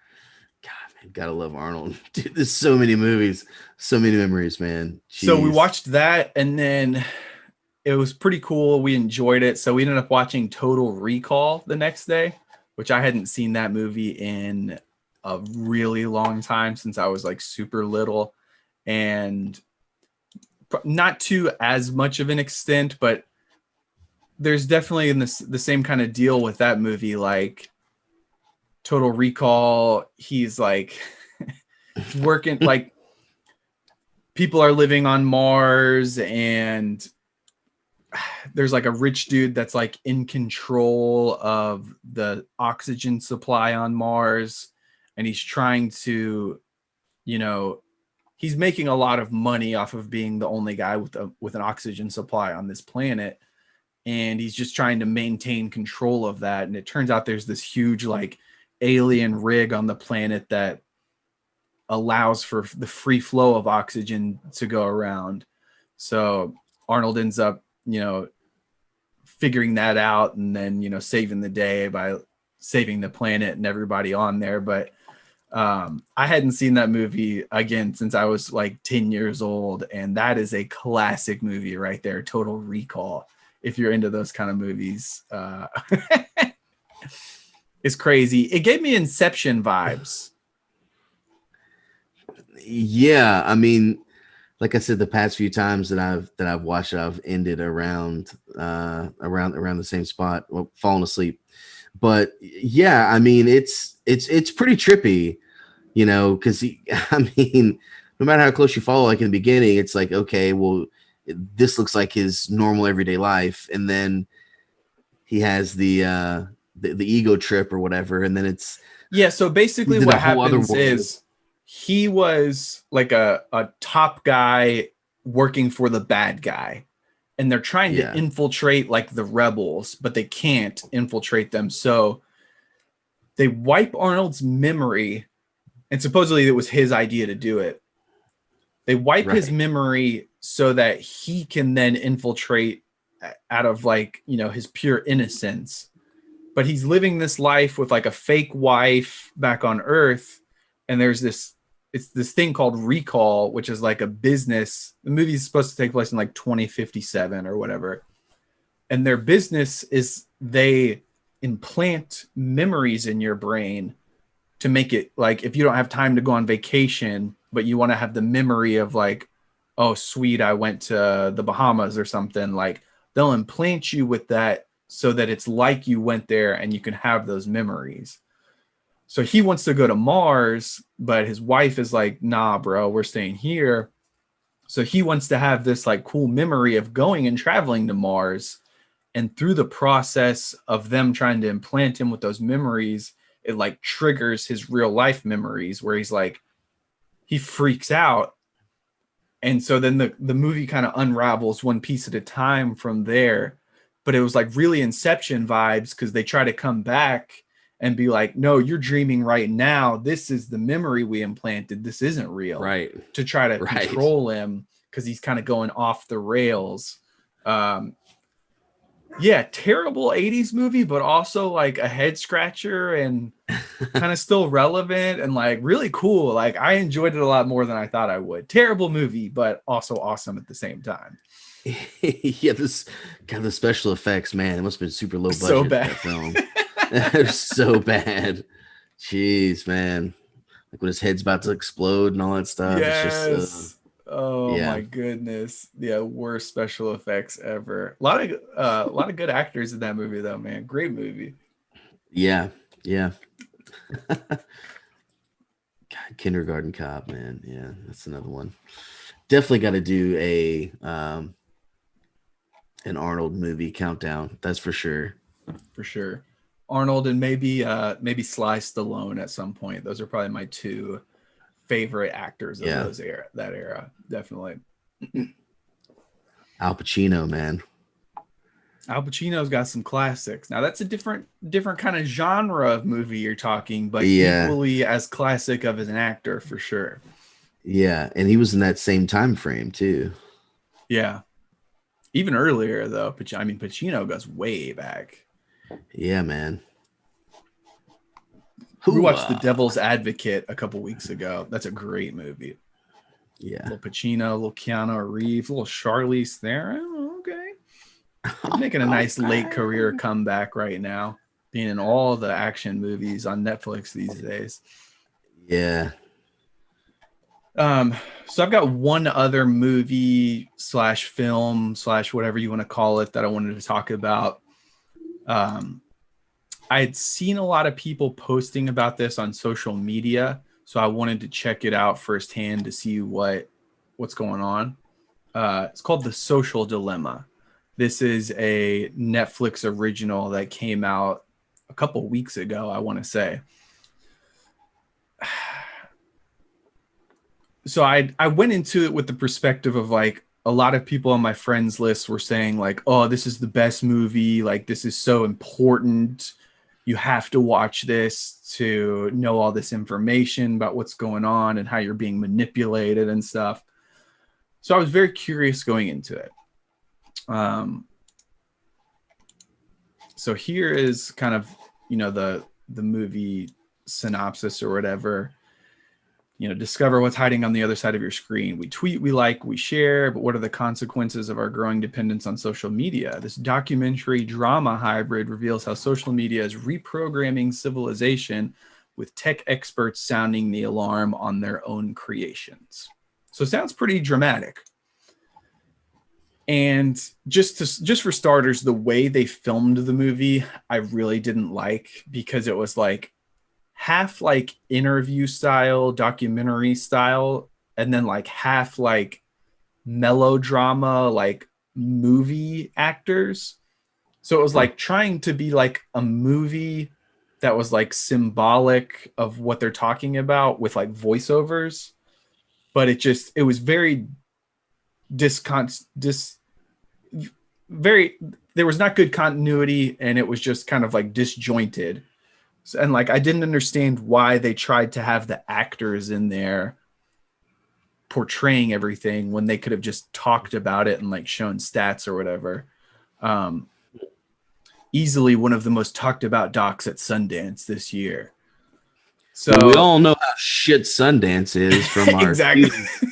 God, man, gotta love Arnold. Dude, there's so many movies, so many memories, man. Jeez. So we watched that, and then it was pretty cool. We enjoyed it. So we ended up watching Total Recall the next day, which I hadn't seen that movie in a really long time, since I was like super little, and not to as much of an extent, but there's definitely in the same kind of deal with that movie. Like Total Recall, he's like working, like people are living on Mars, and there's like a rich dude that's like in control of the oxygen supply on Mars, and he's trying to, he's making a lot of money off of being the only guy with an oxygen supply on this planet, and he's just trying to maintain control of that. And it turns out there's this huge like alien rig on the planet that allows for the free flow of oxygen to go around. So Arnold ends up, figuring that out, and then, saving the day by saving the planet and everybody on there. But I hadn't seen that movie again since I was like 10 years old. And that is a classic movie right there. Total Recall. If you're into those kind of movies, it's crazy. It gave me Inception vibes. Yeah, I mean, like I said, the past few times that I've watched it, I've ended around the same spot, well, falling asleep. But yeah, I mean, it's pretty trippy, because I mean, no matter how close you follow, like in the beginning, it's like, okay, well, this looks like his normal everyday life, and then he has the ego trip or whatever, and then it's So basically, what happens is he was like a top guy working for the bad guy, and they're trying to infiltrate like the rebels, but they can't infiltrate them. So they wipe Arnold's memory, and supposedly it was his idea to do it. They wipe his memory so that he can then infiltrate out of like, his pure innocence. But he's living this life with like a fake wife back on Earth. And there's this thing called Recall, which is like a business. The movie is supposed to take place in like 2057 or whatever. And their business is they implant memories in your brain to make it like, if you don't have time to go on vacation, but you want to have the memory of like, oh, sweet, I went to the Bahamas or something, like they'll implant you with that so that it's like you went there and you can have those memories. So he wants to go to Mars, but his wife is like, nah, bro, we're staying here. So he wants to have this like cool memory of going and traveling to Mars. And through the process of them trying to implant him with those memories, it like triggers his real life memories where he's like, he freaks out. And so then the movie kind of unravels one piece at a time from there. But it was like really Inception vibes, because they try to come back and be like, no, you're dreaming right now. This is the memory we implanted. This isn't real. Right. To try to control him, because he's kind of going off the rails. Terrible 80s movie, but also like a head scratcher and kind of still relevant and like really cool. Like I enjoyed it a lot more than I thought I would. Terrible movie, but also awesome at the same time. Yeah, the special effects, man, it must have been super low budget. So bad. That film. They're so bad. Jeez, man. Like when his head's about to explode and all that stuff. Yes. It's just my goodness. Yeah, worst special effects ever. A lot of good actors in that movie though, man. Great movie. Yeah, yeah. God, Kindergarten Cop, man. Yeah, that's another one. Definitely got to do a an Arnold movie countdown. That's for sure. For sure. Arnold and maybe Sly Stallone at some point. Those are probably my two favorite actors of Yeah, that era. Definitely. Al Pacino, man. Al Pacino's got some classics. Now that's a different kind of genre of movie you're talking, but Yeah, equally as classic of as an actor for sure. yeah, and he was in that same time frame too. Yeah. Even earlier though, Pacino goes way back. Yeah, man. We watched The Hooah. Devil's Advocate a couple weeks ago. That's a great movie. Yeah. Little Pacino, little Keanu Reeves, little Charlize Theron. Okay. Making a nice late career comeback right now, being in all the action movies on Netflix these days. Yeah. So I've got one other movie slash film slash whatever you want to call it that I wanted to talk about. I had seen a lot of people posting about this on social media, so I wanted to check it out firsthand to see what's going on. It's called The Social Dilemma. This is a Netflix original that came out a couple weeks ago, I want to say. So I went into it with the perspective of like a lot of people on my friends list were saying like, oh, this is the best movie. Like, this is so important. You have to watch this to know all this information about what's going on and how you're being manipulated and stuff. So I was very curious going into it. So here is kind of, the movie synopsis or whatever. Discover what's hiding on the other side of your screen. We tweet, we like, we share, but what are the consequences of our growing dependence on social media? This documentary drama hybrid reveals how social media is reprogramming civilization, with tech experts sounding the alarm on their own creations. So it sounds pretty dramatic. And just for starters, the way they filmed the movie, I really didn't like, because it was like half like interview style, documentary style, and then like half like melodrama, like movie actors. So it was like trying to be like a movie that was like symbolic of what they're talking about with like voiceovers, but it was very there was not good continuity, and it was just kind of like disjointed. And like I didn't understand why they tried to have the actors in there portraying everything when they could have just talked about it and like shown stats or whatever. Easily one of the most talked about docs at Sundance this year. So well, we all know how shit Sundance is from our exactly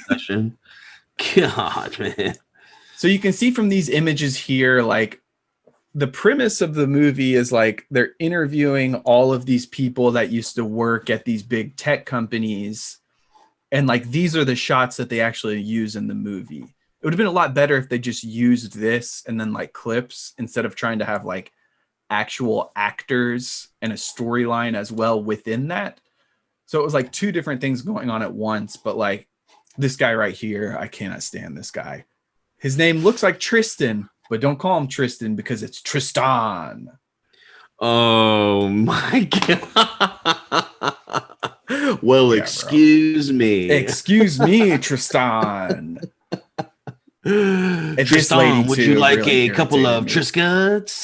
session. God, man. So you can see from these images here, like the premise of the movie is like they're interviewing all of these people that used to work at these big tech companies. And like, these are the shots that they actually use in the movie. It would have been a lot better if they just used this and then like clips, instead of trying to have like actual actors and a storyline as well within that. So it was like two different things going on at once. But like this guy right here, I cannot stand this guy. His name looks like Tristan, but don't call him Tristan because it's Tristan. Oh my God. Well, Yeah, excuse me. Excuse me, Tristan. Tristan, would you like really a couple of me. Triscuits?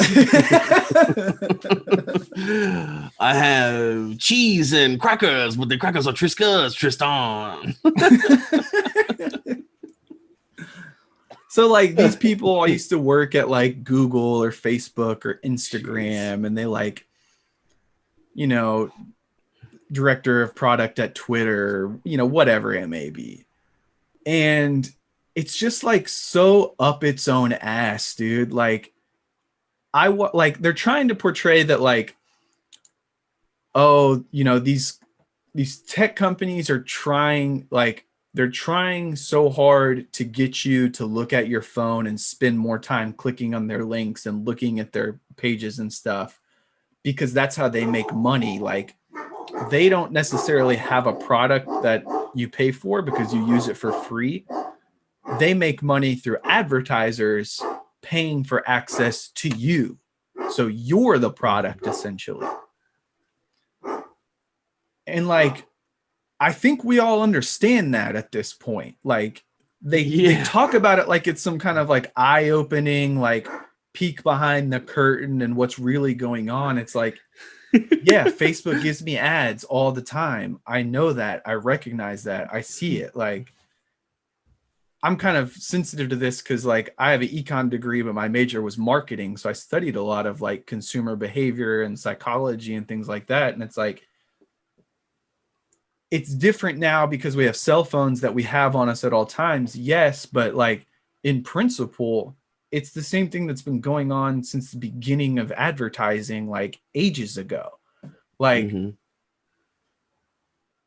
I have cheese and crackers, but the crackers are Triscuits, Tristan. So like these people, I used to work at like Google or Facebook or Instagram, and they like, director of product at Twitter, whatever it may be. And it's just like so up its own ass, dude. Like they're trying to portray that like, oh, these tech companies are trying, like, they're trying so hard to get you to look at your phone and spend more time clicking on their links and looking at their pages and stuff. because that's how they make money. Like, they don't necessarily have a product that you pay for because you use it for free. They make money through advertisers paying for access to you. So you're the product essentially. And like, I think we all understand that at this point. Like, they talk about it like it's some kind of like eye-opening, like peek behind the curtain and what's really going on. It's like, yeah, Facebook gives me ads all the time. I know that. I recognize that. I see it. Like, I'm kind of sensitive to this because like I have an econ degree, but my major was marketing. So I studied a lot of like consumer behavior and psychology and things like that. And it's like, it's different now because we have cell phones that we have on us at all times. Yes. But like in principle, it's the same thing that's been going on since the beginning of advertising, like ages ago. Like,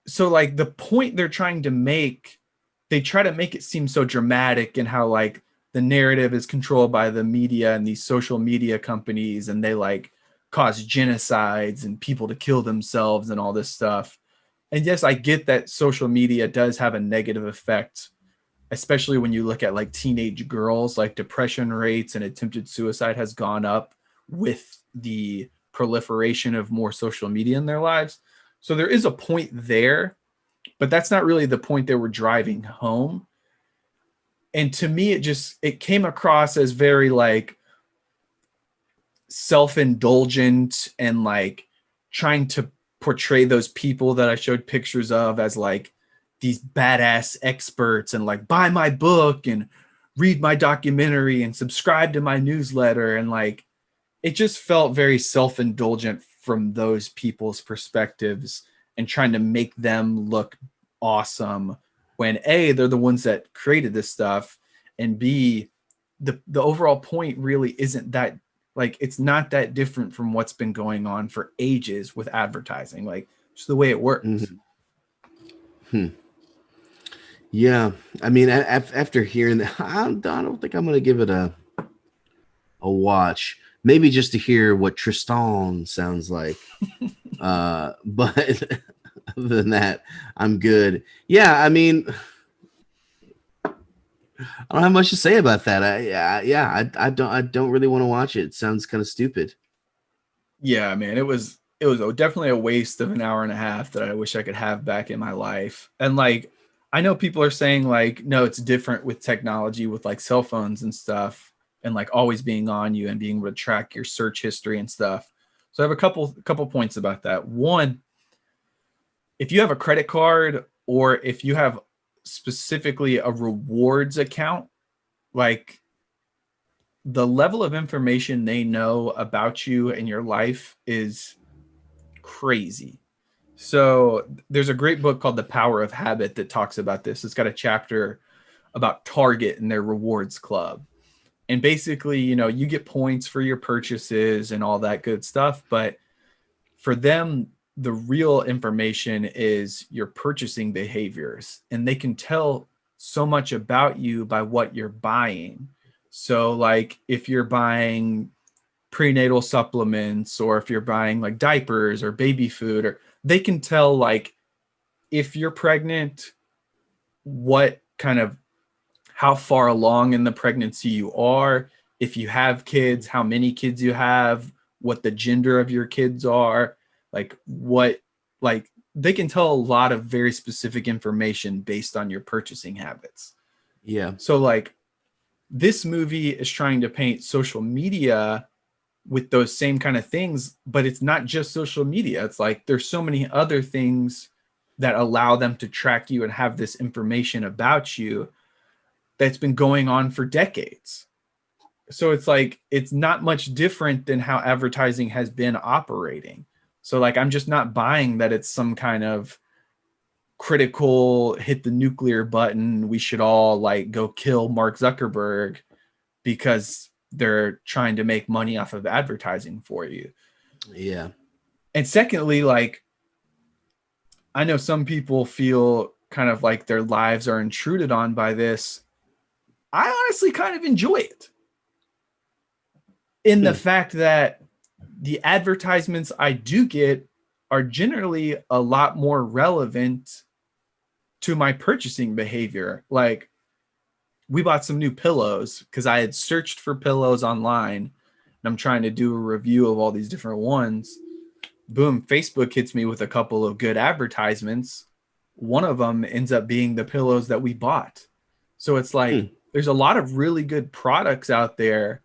so like the point they're trying to make, they try to make it seem so dramatic and how like the narrative is controlled by the media and these social media companies, and they like cause genocides and people to kill themselves and all this stuff. And yes, I get that social media does have a negative effect, especially when you look at like teenage girls. Like, depression rates and attempted suicide has gone up with the proliferation of more social media in their lives. So there is a point there, but that's not really the point they were driving home. And to me, it came across as very like self-indulgent and like trying to portray those people that I showed pictures of as like these badass experts and like buy my book and read my documentary and subscribe to my newsletter. And like, it just felt very self-indulgent from those people's perspectives and trying to make them look awesome when A, they're the ones that created this stuff, and B, the overall point really isn't that, like, it's not that different from what's been going on for ages with advertising, like just the way it works. Yeah, I mean, after hearing that, I don't think I'm gonna give it a watch. Maybe just to hear what Tristan sounds like. But other than that, I'm good. Yeah, I mean, I don't have much to say about that. I don't really want to watch it. It sounds kind of stupid. Yeah, man, it was definitely a waste of an hour and a half that I wish I could have back in my life. And like, I know people are saying like, no, it's different with technology, with like cell phones and stuff, and like always being on you and being able to track your search history and stuff. So I have a couple points about that. One, if you have a credit card or if you have specifically a rewards account, like, the level of information they know about you and your life is crazy. So there's a great book called The Power of Habit that talks about this. It's got a chapter about Target and their rewards club. And basically, you know, you get points for your purchases and all that good stuff. But for them, the real information is your purchasing behaviors. And they can tell so much about you by what you're buying. So like if you're buying prenatal supplements, or if you're buying like diapers or baby food, or they can tell like if you're pregnant, what kind of, how far along in the pregnancy you are, if you have kids, how many kids you have, what the gender of your kids are, like what, like they can tell a lot of very specific information based on your purchasing habits. Yeah. So like this movie is trying to paint social media with those same kind of things, but it's not just social media. It's like there's so many other things that allow them to track you and have this information about you that's been going on for decades. So it's like, it's not much different than how advertising has been operating. So like, I'm just not buying that it's some kind of critical hit the nuclear button, we should all like go kill Mark Zuckerberg because they're trying to make money off of advertising for you. Yeah. And secondly, like, I know some people feel kind of like their lives are intruded on by this. I honestly kind of enjoy it in the fact that the advertisements I do get are generally a lot more relevant to my purchasing behavior. Like, we bought some new pillows because I had searched for pillows online and I'm trying to do a review of all these different ones. Boom, Facebook hits me with a couple of good advertisements. One of them ends up being the pillows that we bought. So it's like, there's a lot of really good products out there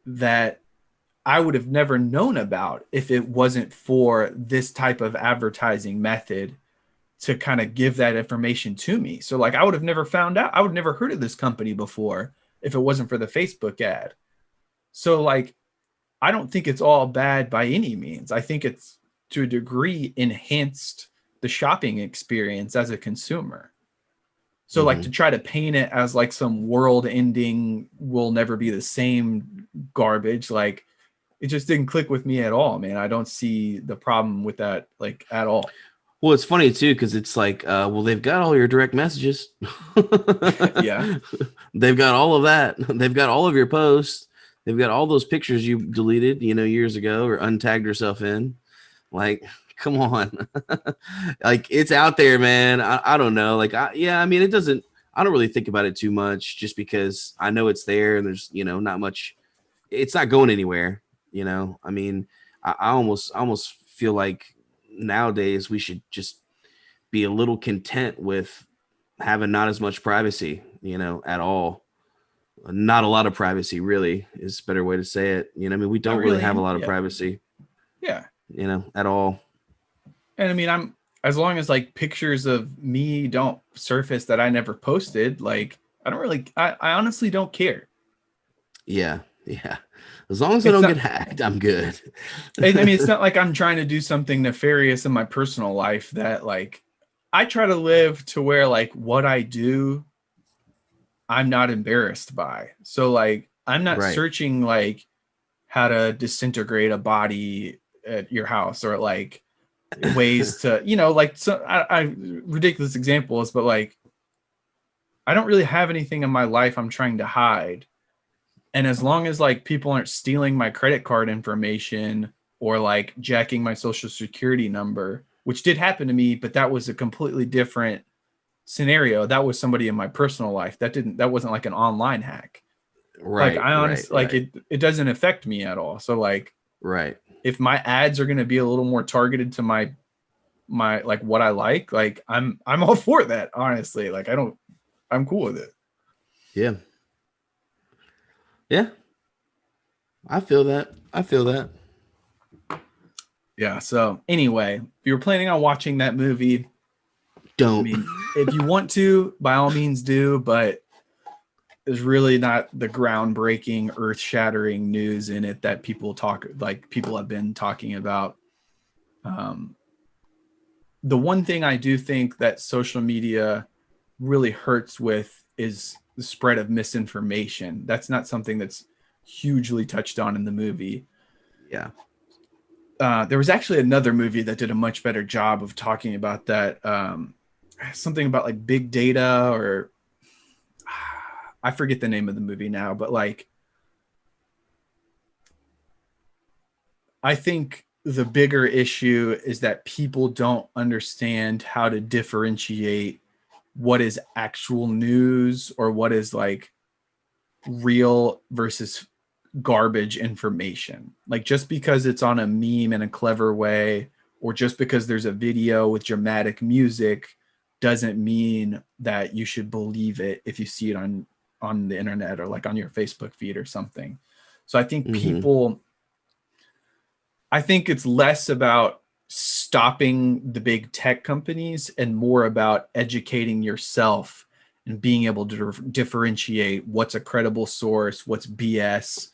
that I would have never known about if it wasn't for this type of advertising method to kind of give that information to me. So like, I would have never found out. I would have never heard of this company before if it wasn't for the Facebook ad. So like, I don't think it's all bad by any means. I think it's to a degree enhanced the shopping experience as a consumer. So like, to try to paint it as like some world ending, will never be the same garbage, like, it just didn't click with me at all, man. I don't see the problem with that, like, at all. Well, it's funny too, because it's like, well, they've got all your direct messages. Yeah. They've got all of that. They've got all of your posts. They've got all those pictures you deleted, years ago or untagged yourself in. Like, come on. Like, it's out there, man. I don't know. Like, I don't really think about it too much, just because I know it's there and there's, not much, it's not going anywhere. I mean, I almost feel like nowadays we should just be a little content with having not as much privacy, at all. Not a lot of privacy, really, is a better way to say it. I mean, we don't really have a lot of privacy. Yeah. At all. And I mean, as long as like pictures of me don't surface that I never posted, like, I honestly don't care. Yeah. Yeah. As long as I don't get hacked, I'm good. I mean, it's not like I'm trying to do something nefarious in my personal life that, like, I try to live to where, like, what I do, I'm not embarrassed by. So, like, I'm not searching, like, how to disintegrate a body at your house, or, like, ways to, like, so ridiculous examples, but, like, I don't really have anything in my life I'm trying to hide. And as long as like people aren't stealing my credit card information or like jacking my social security number, which did happen to me, but that was a completely different scenario. That was somebody in my personal life. That wasn't like an online hack. Right. Like, I honestly, it doesn't affect me at all. So like, if my ads are going to be a little more targeted to my like what I like I'm all for that, honestly. Like, I'm cool with it. Yeah. Yeah. I feel that. Yeah. So anyway, if you're planning on watching that movie, don't. I mean, if you want to, by all means do, but there's really not the groundbreaking, earth-shattering news in it that people have been talking about. The one thing I do think that social media really hurts with is the spread of misinformation. That's not something that's hugely touched on in the movie. Yeah. There was actually another movie that did a much better job of talking about that. Something about like big data, or I forget the name of the movie now, but like, I think the bigger issue is that people don't understand how to differentiate what is actual news or what is like real versus garbage information. Like, just because it's on a meme in a clever way, or just because there's a video with dramatic music, doesn't mean that you should believe it if you see it on the internet or like on your Facebook feed or something. So I think I think it's less about stopping the big tech companies and more about educating yourself and being able to differentiate what's a credible source, what's BS,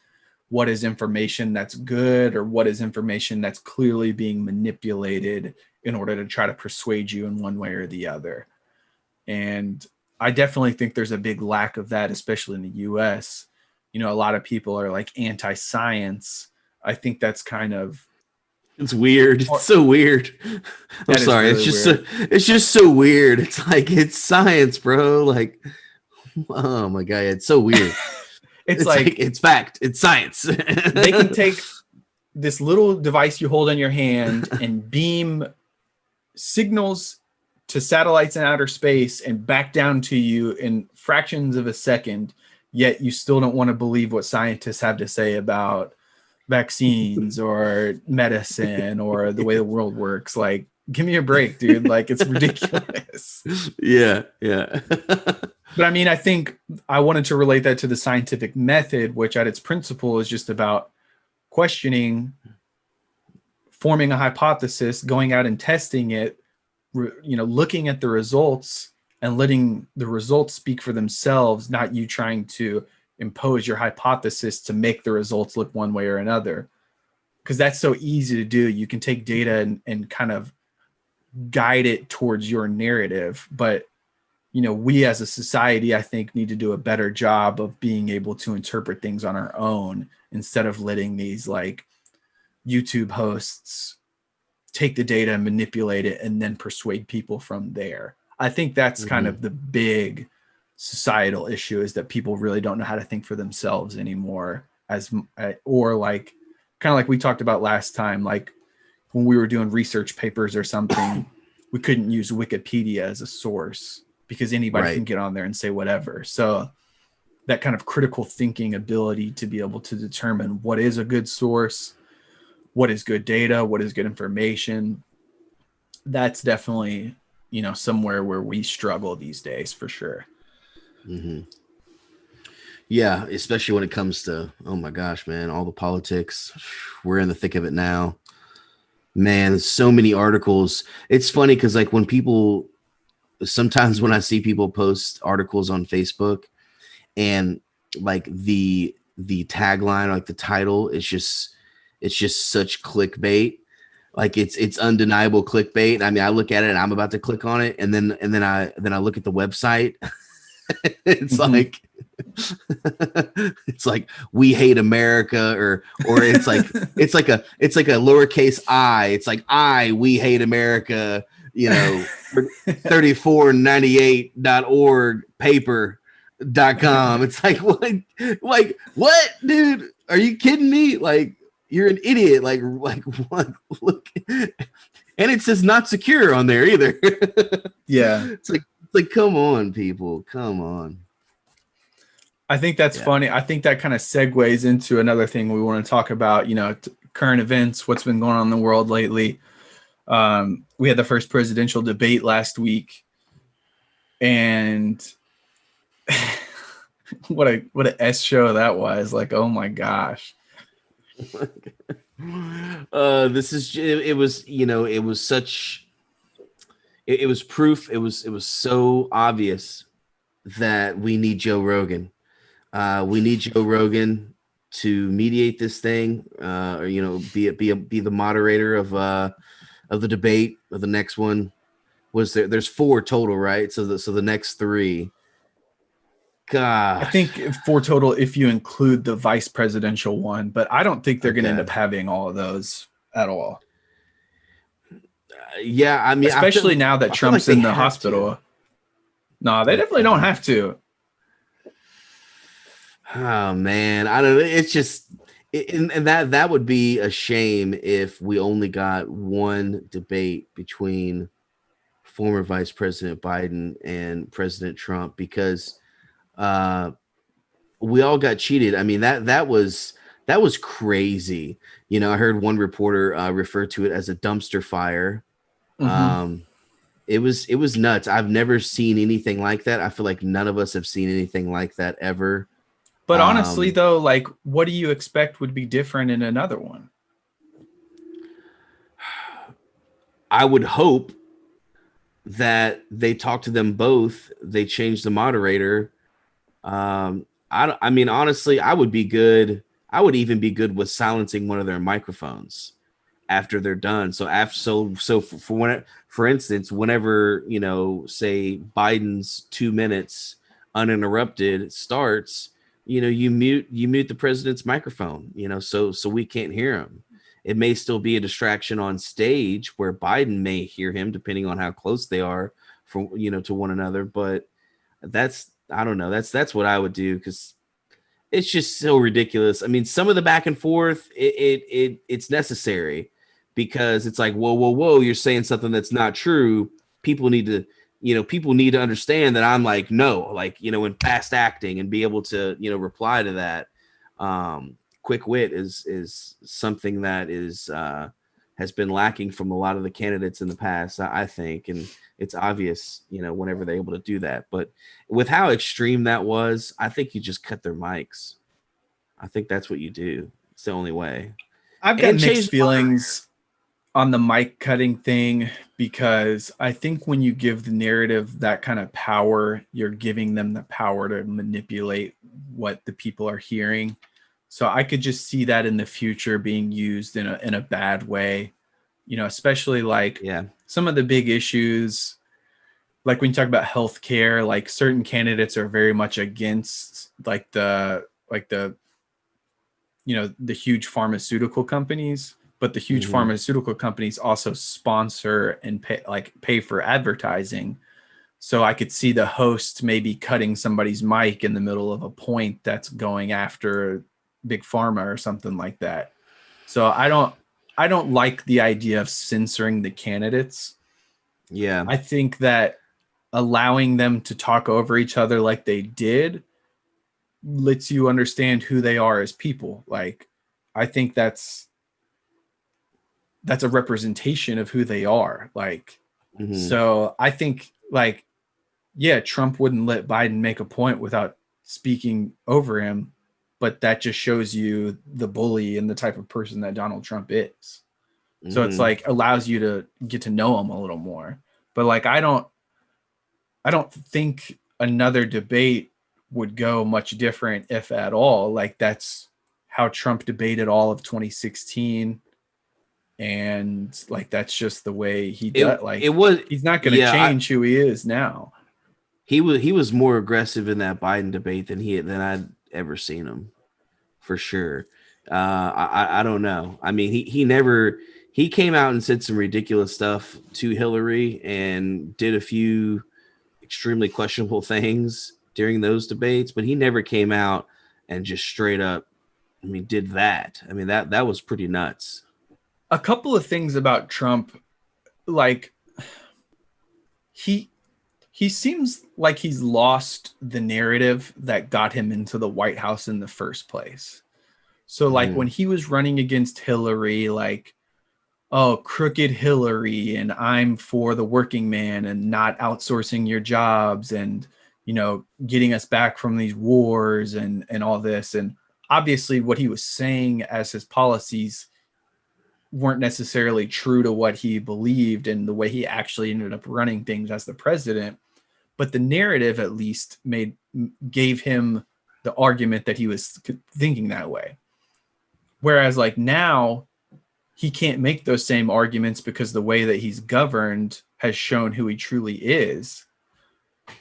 what is information that's good, or what is information that's clearly being manipulated in order to try to persuade you in one way or the other. And I definitely think there's a big lack of that, especially in the US. A lot of people are like anti-science. I think that's kind of, it's weird. It's so weird. I'm sorry. Really it's just so weird. It's like, it's science, bro. Like, oh my God. It's so weird. it's like, it's fact. It's science. They can take this little device you hold in your hand and beam signals to satellites in outer space and back down to you in fractions of a second, yet you still don't want to believe what scientists have to say about vaccines or medicine or the way the world works. Like, give me a break, dude. Like, it's ridiculous. Yeah. But I mean, I think I wanted to relate that to the scientific method, which at its principle is just about questioning, forming a hypothesis, going out and testing it, looking at the results and letting the results speak for themselves, not you trying to impose your hypothesis to make the results look one way or another. Because that's so easy to do. You can take data and kind of guide it towards your narrative. But, we as a society, I think, need to do a better job of being able to interpret things on our own instead of letting these like YouTube hosts take the data and manipulate it and then persuade people from there. I think that's kind of the big societal issue, is that people really don't know how to think for themselves anymore, or like kind of like we talked about last time, like when we were doing research papers or something, we couldn't use Wikipedia as a source because anybody can get on there and say whatever. So that kind of critical thinking ability to be able to determine what is a good source, what is good data, what is good information, that's definitely, somewhere where we struggle these days for sure. Yeah, especially when it comes to, oh my gosh, man, all the politics. We're in the thick of it now. Man, so many articles. It's funny because like sometimes when I see people post articles on Facebook and like the tagline, like the title is just such clickbait. Like it's undeniable clickbait. I mean, I look at it and I'm about to click on it, and then I look at the website. It's like it's like we hate America, or it's like a lowercase I. It's like we hate America. 3498.org paper.com. It's like what, dude? Are you kidding me? Like, you're an idiot. Like what? Look, and it says not secure on there either. Yeah. It's like, come on, people. Come on. I think that's funny. I think that kind of segues into another thing we want to talk about, current events, what's been going on in the world lately. We had the first presidential debate last week, and what a S show that was. Like, oh my gosh. It was proof. It was so obvious that we need Joe Rogan. We need Joe Rogan to mediate this thing, or be the moderator of the debate, or the next one. There's 4 total, right? So the next 3. God, I think 4 total if you include the vice presidential one, but I don't think they're going to end up having all of those at all. Yeah, I mean, especially now that Trump's in the hospital. No, they definitely don't have to. Oh man, I don't know. It's just, and that would be a shame if we only got one debate between former Vice President Biden and President Trump, because we all got cheated. I mean, that was crazy. I heard one reporter refer to it as a dumpster fire. It was nuts. I've never seen anything like that. I feel like none of us have seen anything like that ever. But honestly, though, like, what do you expect would be different in another one? I would hope that they talk to them both. They change the moderator. I mean, honestly, I would be good. I would even be good with silencing one of their microphones after they're done. So for instance, whenever, say Biden's 2 minutes uninterrupted starts, you mute the president's microphone, so we can't hear him. It may still be a distraction on stage where Biden may hear him, depending on how close they are to one another. But I don't know. That's what I would do, because it's just so ridiculous. I mean, some of the back and forth, it's necessary because it's like, whoa, you're saying something that's not true. People need to, people need to understand that I'm like, no, like, in fast acting and be able to, reply to that. Quick wit is something that is has been lacking from a lot of the candidates in the past, I think, and it's obvious, whenever they're able to do that. But with how extreme that was, I think you just cut their mics. I think that's what you do. It's the only way. I've got mixed feelings on the mic cutting thing because I think when you give the narrative that kind of power, you're giving them the power to manipulate what the people are hearing. So I could just see that in the future being used in a bad way, especially like some of the big issues, like when you talk about healthcare, like certain candidates are very much against the huge pharmaceutical companies, but the huge pharmaceutical companies also sponsor and pay for advertising. So I could see the host maybe cutting somebody's mic in the middle of a point that's going after big pharma or something like that. So I don't like the idea of censoring the candidates. Yeah. I think that allowing them to talk over each other like they did lets you understand who they are as people. Like, I think that's a representation of who they are. Like, so I think Trump wouldn't let Biden make a point without speaking over him, but that just shows you the bully and the type of person that Donald Trump is. So it's like allows you to get to know him a little more. But like, I don't think another debate would go much different, if at all. Like, that's how Trump debated all of 2016. And like, that's just the way he does. Like, he's not going to change who he is now. He was more aggressive in that Biden debate than I'd ever seen him, for sure. I don't know. I mean, he came out and said some ridiculous stuff to Hillary and did a few extremely questionable things during those debates, but he never came out and just straight up, did that. I mean, that was pretty nuts. A couple of things about Trump, like he seems like he's lost the narrative that got him into the White House in the first place. So like when he was running against Hillary, like, oh, crooked Hillary, and I'm for the working man and not outsourcing your jobs and, getting us back from these wars and all this. And obviously what he was saying as his policies weren't necessarily true to what he believed and the way he actually ended up running things as the president. But the narrative at least gave him the argument that he was thinking that way. Whereas like now he can't make those same arguments because the way that he's governed has shown who he truly is.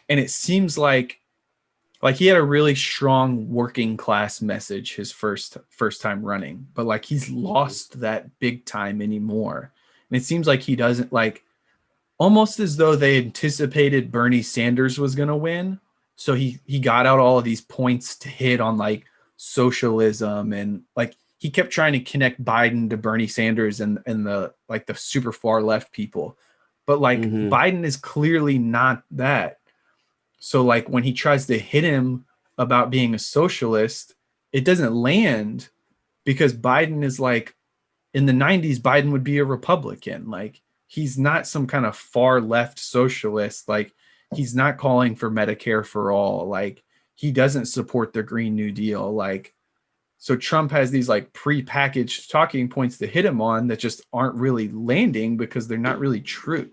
And it seems like he had a really strong working class message his first time running, but like he's lost that big time anymore. And it seems like he doesn't, like, almost as though they anticipated Bernie Sanders was going to win. So he got out all of these points to hit on like socialism, and like he kept trying to connect Biden to Bernie Sanders and the like the super far left people. But like Biden is clearly not that. So like when he tries to hit him about being a socialist, it doesn't land because Biden is like, in the 90s, Biden would be a Republican. Like, he's not some kind of far left socialist. Like, he's not calling for Medicare for all. Like, he doesn't support the Green New Deal. Like, so Trump has these like pre-packaged talking points to hit him on that just aren't really landing because they're not really true.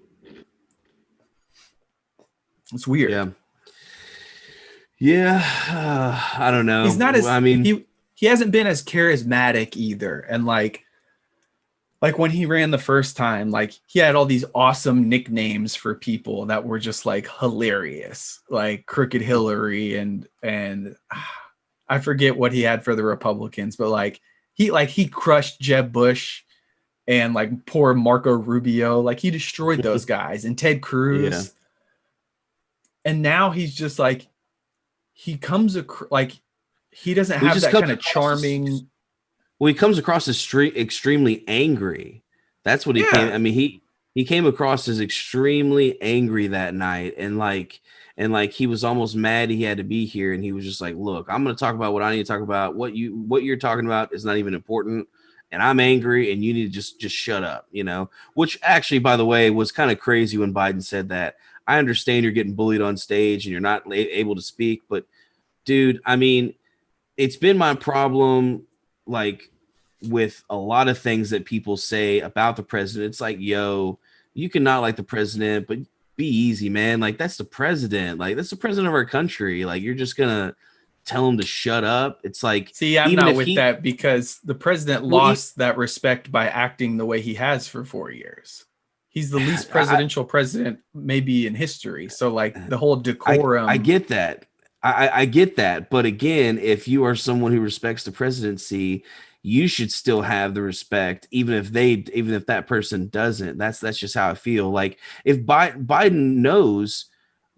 It's weird. Yeah. I don't know. He's not as, he hasn't been as charismatic either. And like when he ran the first time, like he had all these awesome nicknames for people that were just like hilarious, like Crooked Hillary and I forget what he had for the Republicans, but like he crushed Jeb Bush and like poor Marco Rubio, like he destroyed those guys, and Ted Cruz. Yeah. And now he's just like, he comes like he doesn't He have just that comes kind of across as- charming. Well, he comes across as extremely angry. That's what he came. Yeah. I mean, he came across as extremely angry that night, and like he was almost mad he had to be here, and he was just like, "Look, I'm going to talk about what I need to talk about. What you're talking about is not even important, and I'm angry, and you need to just shut up." You know, which actually, by the way, was kind of crazy when Biden said that. I understand you're getting bullied on stage and you're not able to speak, but dude, I mean, it's been my problem, like with a lot of things that people say about the president. It's like, yo, you cannot like the president, but be easy, man. Like, that's the president. Like, that's the president of our country. Like, you're just gonna tell him to shut up. It's like, See, I'm even not if with he, that because the president well, lost that respect by acting the way he has for 4 years. He's the least I, presidential president maybe in history. So like the whole I decorum. get that. I get that. But again, if you are someone who respects the presidency, you should still have the respect, even if that person doesn't. That's just how I feel. Like, if Biden knows,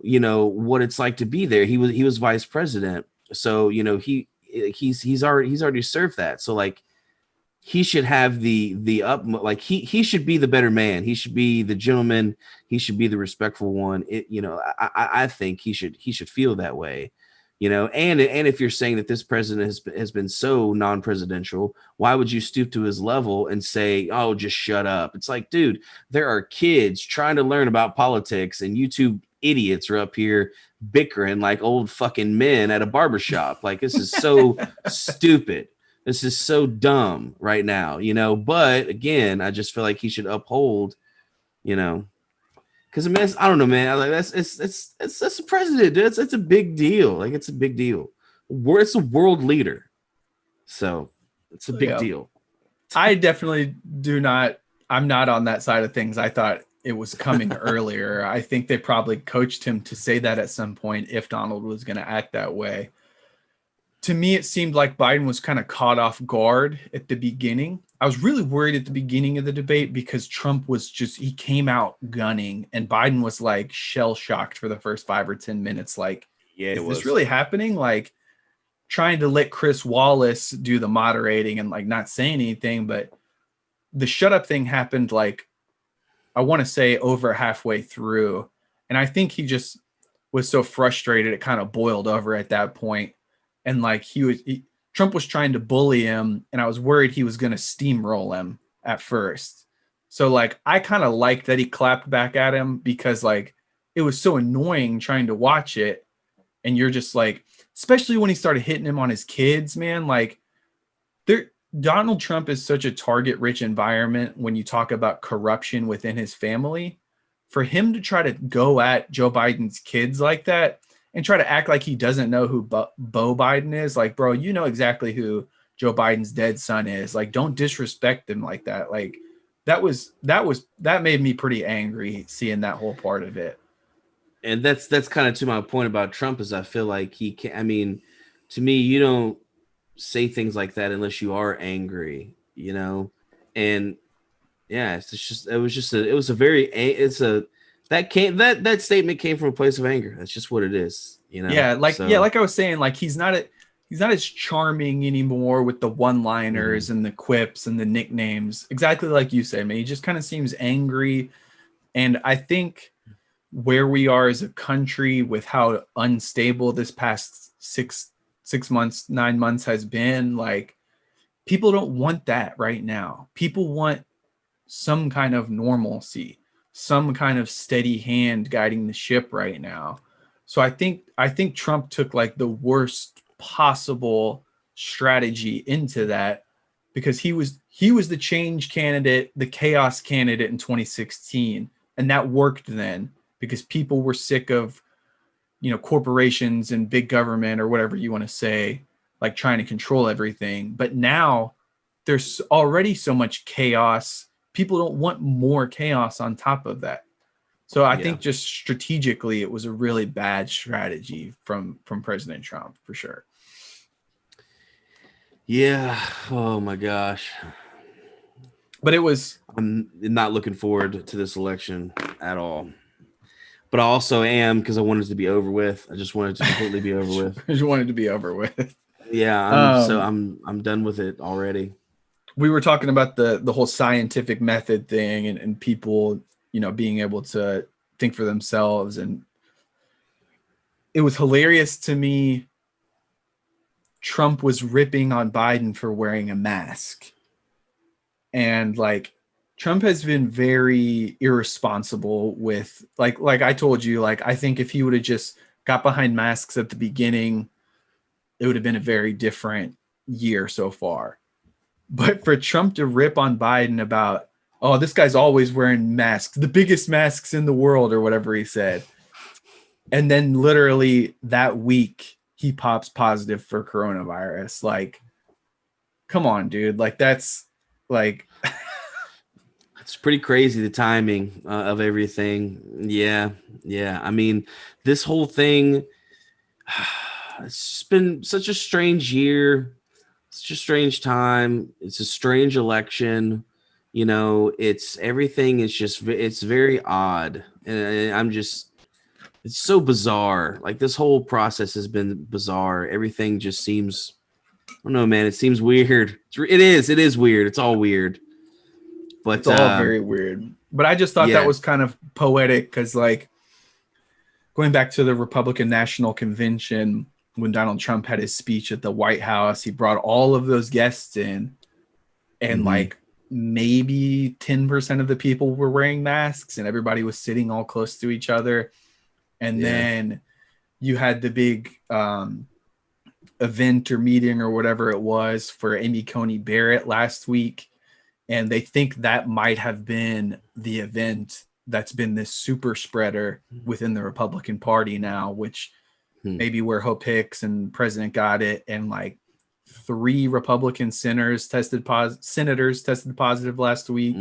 you know, what it's like to be there. He was vice president. So, you know, he's already served that. So like, he should have the up, like he should be the better man. He should be the gentleman. He should be the respectful one. You know, I think he should feel that way. You know, and if you're saying that this president has been so non-presidential, why would you stoop to his level and say, "Oh, just shut up"? It's like, dude, there are kids trying to learn about politics, and you two idiots are up here bickering like old fucking men at a barbershop. Like, this is so stupid. This is so dumb right now, you know. But again, I just feel like he should uphold, you know, because I mean, I don't know, man. Like, that's the president, dude. It's a big deal. Like, it's a big deal. It's a world leader, so it's a big deal. I definitely do not. I'm not on that side of things. I thought it was coming earlier. I think they probably coached him to say that at some point if Donald was going to act that way. To me, it seemed like Biden was kind of caught off guard at the beginning. I was really worried at the beginning of the debate because Trump was he came out gunning and Biden was like shell shocked for the first 5 or 10 minutes. Like, Yeah, is this really happening? Like, trying to let Chris Wallace do the moderating and like not saying anything, but the shut up thing happened like, I want to say over halfway through. And I think he just was so frustrated, it kind of boiled over at that point. And like Trump was trying to bully him, and I was worried he was going to steamroll him at first. So like, I kind of liked that he clapped back at him because like, it was so annoying trying to watch it. And you're just like, especially when he started hitting him on his kids, man, like Donald Trump is such a target rich environment when you talk about corruption within his family. For him to try to go at Joe Biden's kids like that and try to act like he doesn't know who Bo Biden is, like, bro, you know exactly who Joe Biden's dead son is. Like, don't disrespect him like that. Like, that made me pretty angry seeing that whole part of it. And that's kind of to my point about Trump, is I feel like he can. I mean, to me, you don't say things like that unless you are angry, you know. And yeah, that statement came from a place of anger. That's just what it is, you know. Yeah, like I was saying, like he's not as charming anymore with the one-liners and the quips and the nicknames. Exactly like you say, man. He just kind of seems angry. And I think where we are as a country with how unstable this past 9 months has been, like, people don't want that right now. People want some kind of normalcy, some kind of steady hand guiding the ship right now. So I think Trump took like the worst possible strategy into that, because he was the change candidate, the chaos candidate in 2016, and that worked then because people were sick of, you know, corporations and big government or whatever you want to say, like trying to control everything. But now there's already so much chaos. People don't want more chaos on top of that. So I think just strategically, it was a really bad strategy from President Trump, for sure. Yeah. Oh my gosh. But I'm not looking forward to this election at all. But I also am, because I wanted it to be over with. I just wanted it to completely be over with. I just wanted to be over with. Yeah, I'm done with it already. We were talking about the whole scientific method thing and people, being able to think for themselves. And it was hilarious to me. Trump was ripping on Biden for wearing a mask. And like, Trump has been very irresponsible with like I told you, like, I think if he would have just got behind masks at the beginning, it would have been a very different year so far. But for Trump to rip on Biden about, oh, this guy's always wearing masks, the biggest masks in the world, or whatever he said. And then literally that week he pops positive for coronavirus. Like, come on, dude. Like, that's like, it's pretty crazy, the timing of everything. Yeah. I mean, this whole thing, it's just been such a strange year. It's just a strange time. It's a strange election. Everything is just, it's very odd. And it's so bizarre. Like, this whole process has been bizarre. Everything just seems, I don't know, man. It seems weird. It is weird. It's all weird. But it's all very weird. But I just thought that was kind of poetic because, like, going back to the Republican National Convention, when Donald Trump had his speech at the White House, he brought all of those guests in, and like maybe 10% of the people were wearing masks, and everybody was sitting all close to each other. And then you had the big event or meeting or whatever it was for Amy Coney Barrett last week. And they think that might have been the event that's been this super spreader within the Republican Party now, which maybe where Hope Hicks and President got it. And like 3 Republican senators tested positive last week.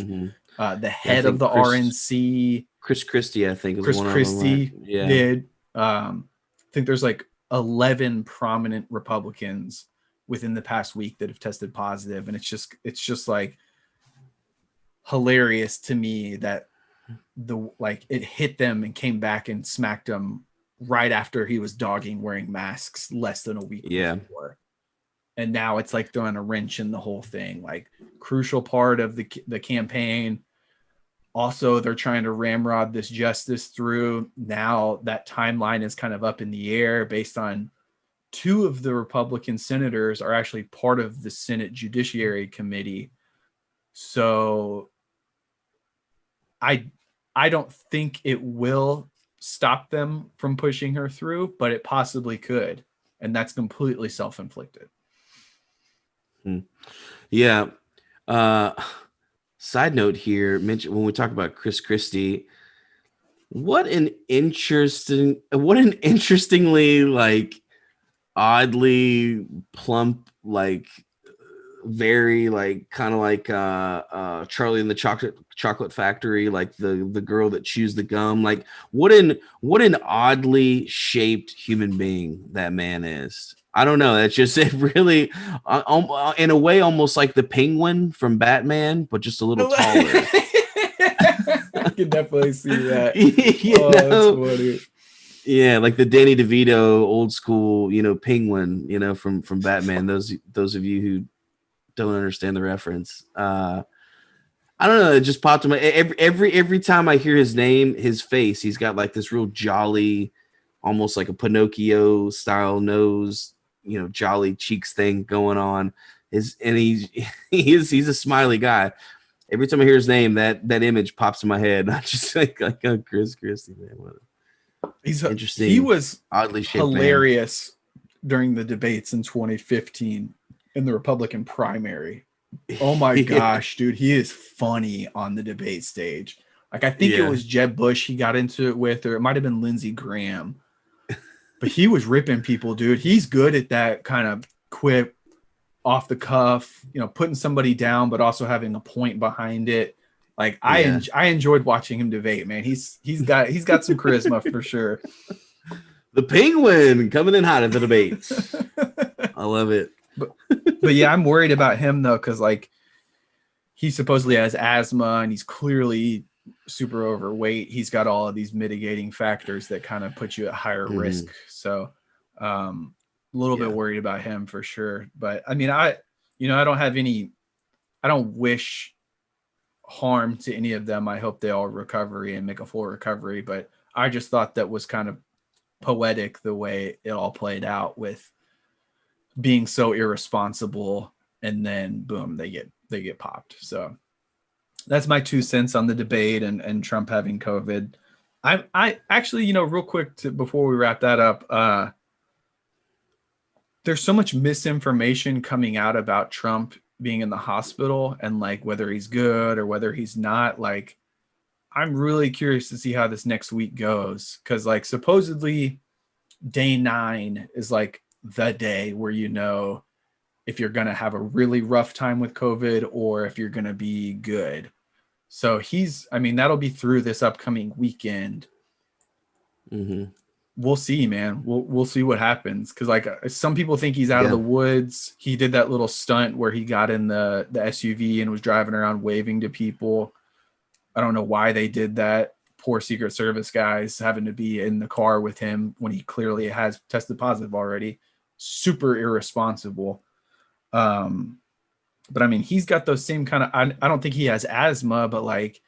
The head of the RNC, Chris Christie, I think, Chris Christie did. I think there's like 11 prominent Republicans within the past week that have tested positive. And it's just like hilarious to me that it hit them and came back and smacked them right after he was dogging wearing masks less than a week before. And now it's like throwing a wrench in the whole thing, like crucial part of the campaign. Also, they're trying to ramrod this justice through. Now that timeline is kind of up in the air based on 2 of the Republican senators are actually part of the Senate Judiciary Committee. So I don't think it will stop them from pushing her through, but it possibly could. And that's completely self-inflicted. Yeah. Side note here, when we talk about Chris Christie, what an interestingly, like, oddly plump, like, very, like, kind of like Charlie and the Chocolate Factory, like the girl that chews the gum. Like, what an oddly shaped human being that man is. I don't know. That's just it. Really, in a way, almost like the Penguin from Batman, but just a little taller. I can definitely see that. That's funny. Yeah, like the Danny DeVito old school, Penguin, from Batman. Those of you who don't understand the reference. I don't know. It just popped in my every time I hear his name, his face. He's got like this real jolly, almost like a Pinocchio style nose, jolly cheeks thing going on. He's a smiley guy. Every time I hear his name, that image pops in my head. I just like oh, Chris Christie, man. He's interesting. He was oddly shaped hilarious during the debates in 2015 in the Republican primary. Oh my gosh, dude, he is funny on the debate stage. Like, I think it was Jeb Bush he got into it with, or it might have been Lindsey Graham. But he was ripping people, dude. He's good at that kind of quip, off the cuff, putting somebody down, but also having a point behind it. Like, I enjoyed watching him debate, man. He's got some charisma for sure. The Penguin coming in hot at the debates. I love it. But yeah, I'm worried about him though, because like he supposedly has asthma and he's clearly super overweight. He's got all of these mitigating factors that kind of put you at higher risk. So little bit worried about him for sure. But I mean, I don't wish harm to any of them. I hope they all recover and make a full recovery. But I just thought that was kind of poetic the way it all played out, with being so irresponsible, and then boom, they get popped. So that's my 2 cents on the debate and Trump having COVID. I actually, real quick before we wrap that up, there's so much misinformation coming out about Trump being in the hospital and like whether he's good or whether he's not. Like, I'm really curious to see how this next week goes, because like supposedly day 9 is like the day where if you're gonna have a really rough time with COVID or if you're gonna be good. So that'll be through this upcoming weekend. Mm-hmm. We'll see, man. We'll see what happens. Cause like some people think he's out of the woods. He did that little stunt where he got in the SUV and was driving around waving to people. I don't know why they did that. Poor Secret Service guys having to be in the car with him when he clearly has tested positive already. Super irresponsible. But I mean, he's got those same kind of, I don't think he has asthma, but like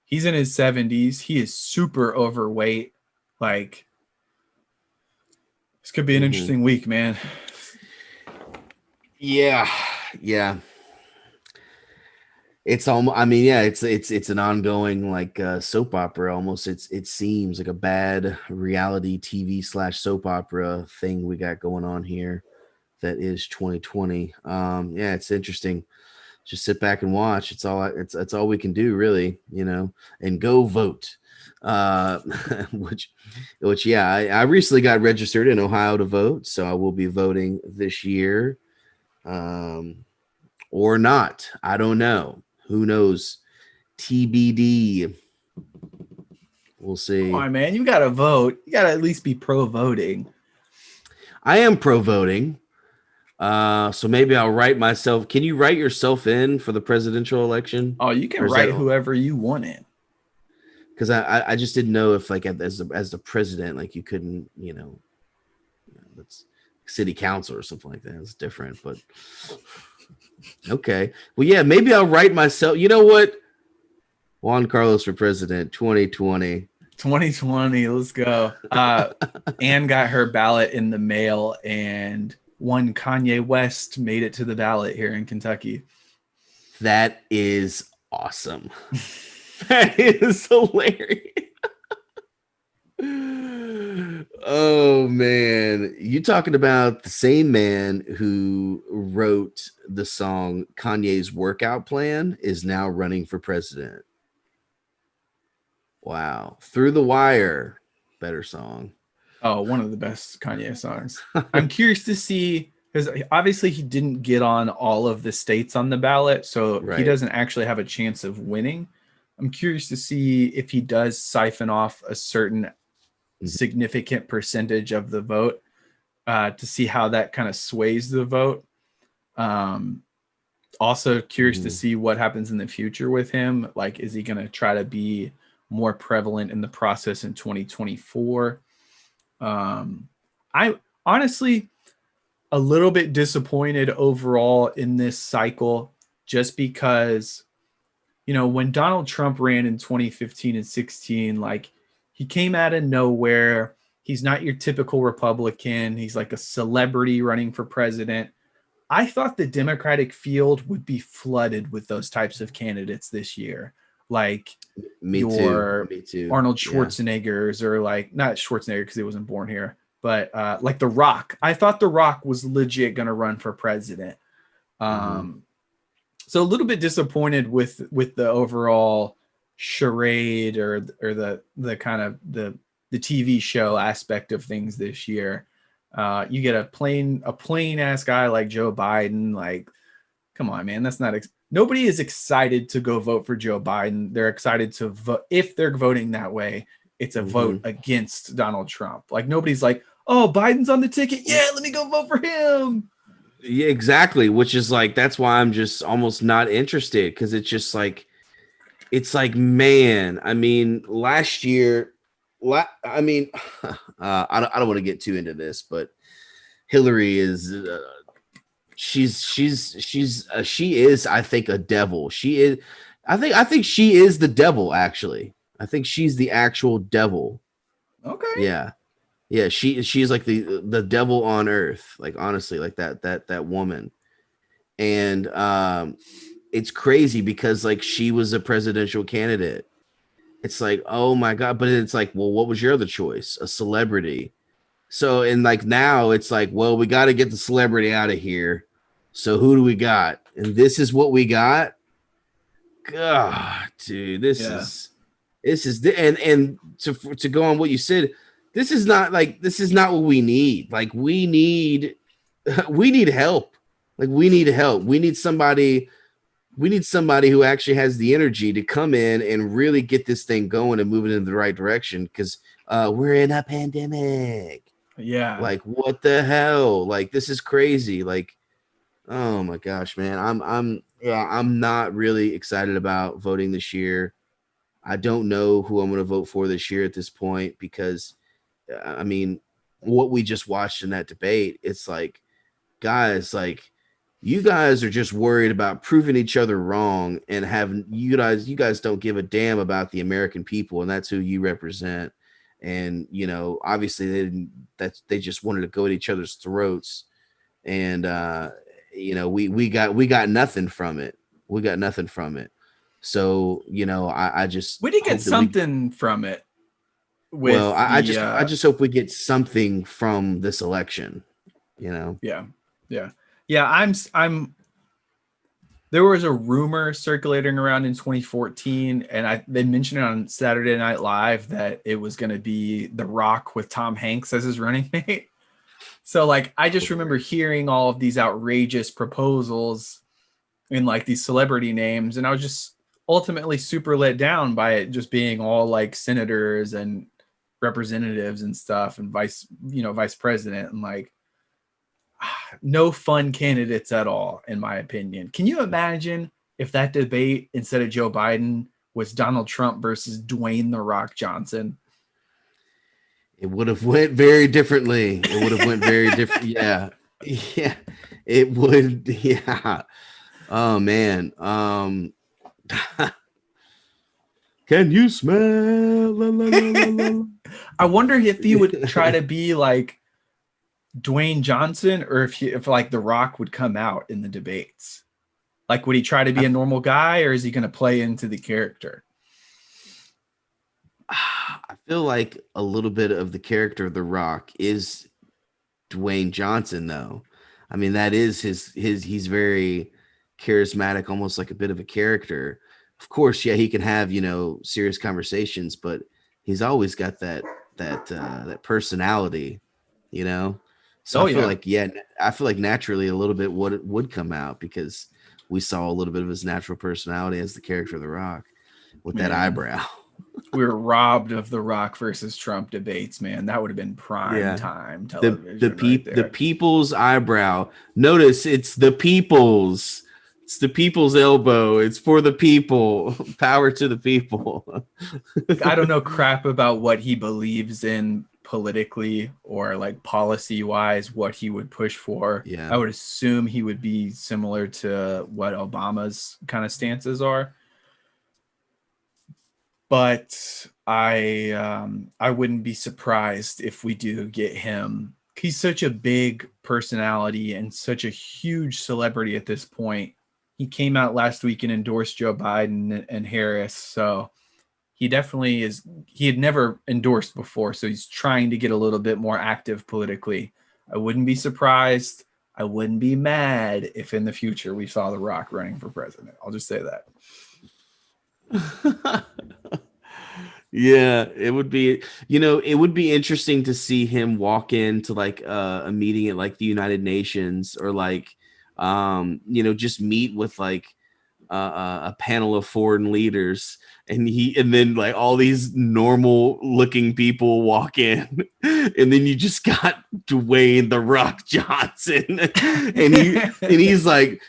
he's in his 70s. He is super overweight. Like, this could be an interesting week, man. Yeah. It's almost, it's an ongoing like soap opera almost. It seems like a bad reality TV / soap opera thing we got going on here. That is 2020. It's interesting. Just sit back and watch. It's all we can do, really, and go vote. Which I recently got registered in Ohio to vote, so I will be voting this year, or not. I don't know. Who knows? TBD. We'll see. Come on, man, you gotta vote. You gotta at least be pro voting. I am pro voting. So maybe I'll write myself. Can you write yourself in for the presidential election? Oh, you can write whoever you want in. Because I just didn't know if like as the president, like you couldn't, that's city council or something like that. It's different, but okay. Well, yeah, maybe I'll write myself. You know what? Juan Carlos for president 2020. 2020. Let's go. Anne got her ballot in the mail, and one Kanye West made it to the ballot here in Kentucky. That is awesome. That is hilarious. Oh man, you talking about the same man who wrote the song Kanye's Workout Plan is now running for president. Wow. Through the Wire, better song. Oh, one of the best Kanye songs. I'm curious to see, because obviously he didn't get on all of the states on the ballot, so he doesn't actually have a chance of winning. I'm curious to see if he does siphon off a certain significant percentage of the vote, to see how that kind of sways the vote. Also curious to see what happens in the future with him. Like, is he going to try to be more prevalent in the process in 2024? I honestly a little bit disappointed overall in this cycle, just because, when Donald Trump ran in 2015 and 16, like he came out of nowhere. He's not your typical Republican. He's like a celebrity running for president. I thought the Democratic field would be flooded with those types of candidates this year. Like Me too. Arnold Schwarzeneggers, or like not Schwarzenegger because he wasn't born here, but like The Rock. I thought The Rock was legit going to run for president. So a little bit disappointed with the overall charade or the kind of the TV show aspect of things this year. You get a plain ass guy like Joe Biden. Like, come on, man, that's not. Nobody is excited to go vote for Joe Biden. They're excited to vote. If they're voting that way, it's a vote against Donald Trump. Like, nobody's like, oh, Biden's on the ticket. Yeah, let me go vote for him. Yeah, exactly. Which is like, that's why I'm just almost not interested, because it's just like, man, I mean, last year, I don't want to get too into this, but Hillary is she is, I think, a devil. She is, I think she is the devil, actually. I think she's the actual devil. Okay. Yeah. Yeah, she's like the devil on earth, like, honestly, like that woman. And it's crazy because, like, she was a presidential candidate. It's like, oh my God, but it's like, well, what was your other choice? A celebrity. So, and like now it's like, well, we got to get the celebrity out of here. So who do we got? And this is what we got. God, dude, Yeah. and to go on what you said, this is not what we need. Like, we need we need help. Like, we need help. We need somebody who actually has the energy to come in and really get this thing going and move it in the right direction, because we're in a pandemic. Yeah. Like, what the hell? Like, this is crazy. Like, oh my gosh, man. I'm not really excited about voting this year. I don't know who I'm going to vote for this year at this point, because I mean, what we just watched in that debate, it's like, guys, like, you guys are just worried about proving each other wrong, and having you guys don't give a damn about the American people, and that's who you represent. And obviously they just wanted to go at each other's throats. And we got nothing from it. We got nothing from it. So I just We did get hope that something from it. I just hope we get something from this election. Yeah. I'm there was a rumor circulating around in 2014, and they mentioned it on Saturday Night Live that it was going to be The Rock with Tom Hanks as his running mate. So, like, I just remember hearing all of these outrageous proposals in, like, these celebrity names, and I was just ultimately super let down by it just being all, like, senators and representatives and stuff, and vice president, and, like, no fun candidates at all, in my opinion. Can you imagine if that debate, instead of Joe Biden, was Donald Trump versus Dwayne "The Rock" Johnson? It would have went very differently. It would have went very different. Yeah. Yeah. It would. Yeah. Oh man. Can you smell? La, la, la, la, la. I wonder if he would try to be like Dwayne Johnson, or if like The Rock would come out in the debates. Like, would he try to be a normal guy, or is he going to play into the character? I feel like a little bit of the character of The Rock is Dwayne Johnson, though. I mean, that is he's very charismatic, almost like a bit of a character. Of course, yeah, he can have, serious conversations, but he's always got that personality, So I feel like naturally a little bit would come out, because we saw a little bit of his natural personality as the character of The Rock with that eyebrow. We were robbed of The Rock versus Trump debates, man. That would have been prime time television. The people's eyebrow. Notice it's the people's. It's the people's elbow. It's for the people. Power to the people. I don't know crap about what he believes in politically, or like policy wise, what he would push for. Yeah. I would assume he would be similar to what Obama's kind of stances are. But I wouldn't be surprised if we do get him. He's such a big personality and such a huge celebrity at this point. He came out last week and endorsed Joe Biden and Harris. So he definitely is. He had never endorsed before, so he's trying to get a little bit more active politically. I wouldn't be surprised. I wouldn't be mad if in the future we saw The Rock running for president. I'll just say that. Yeah, it would be, it would be interesting to see him walk into like a meeting at like the United Nations, or like, just meet with like a panel of foreign leaders, and then like all these normal looking people walk in, and then you just got Dwayne "The Rock" Johnson, and he's like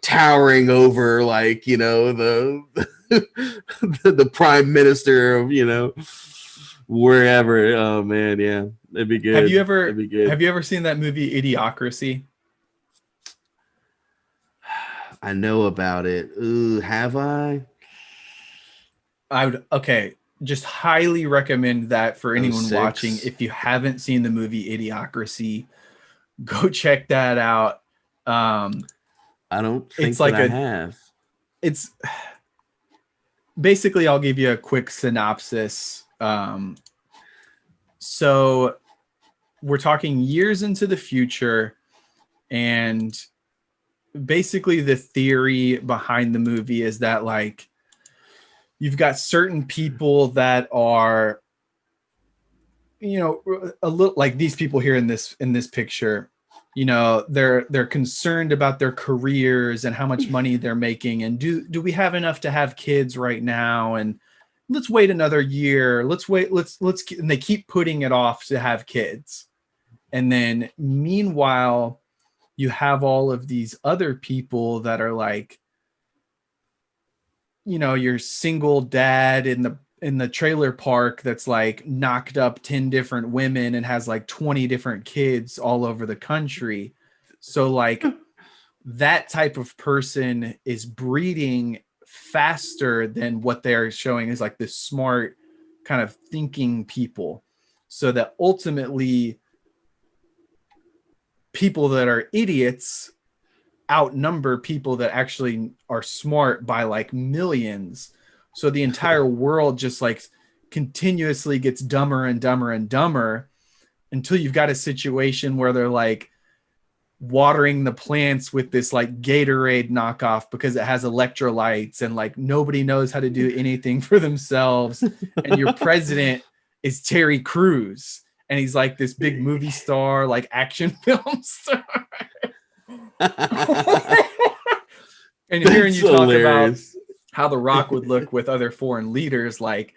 towering over, like, the the prime minister of wherever. Oh man, yeah, that'd be good. That'd be good. Have you ever seen that movie Idiocracy? I know about it. Ooh, have I? I would just highly recommend that for anyone 06? watching. If you haven't seen the movie Idiocracy, go check that out. I don't think It's like that I have. It's basically, I'll give you a quick synopsis. So we're talking years into the future, and basically the theory behind the movie is that like you've got certain people that are, you know, a little like these people here in this picture. You know, they're concerned about their careers and how much money they're making, and do we have enough to have kids right now, and let's wait another year, let's and they keep putting it off to have kids. And then meanwhile you have all of these other people that are like, you know, your single dad in the trailer park that's like knocked up 10 different women and has like 20 different kids all over the country. So like that type of person is breeding faster than what they're showing is like this smart kind of thinking people. So that ultimately people that are idiots outnumber people that actually are smart by like millions. So the entire world just like continuously gets dumber and dumber and dumber until you've got a situation where they're like watering the plants with this like Gatorade knockoff because it has electrolytes, and like nobody knows how to do anything for themselves. And your president is Terry Crews, and he's like this big movie star, like action film star. And hearing you talk about how The Rock would look with other foreign leaders, like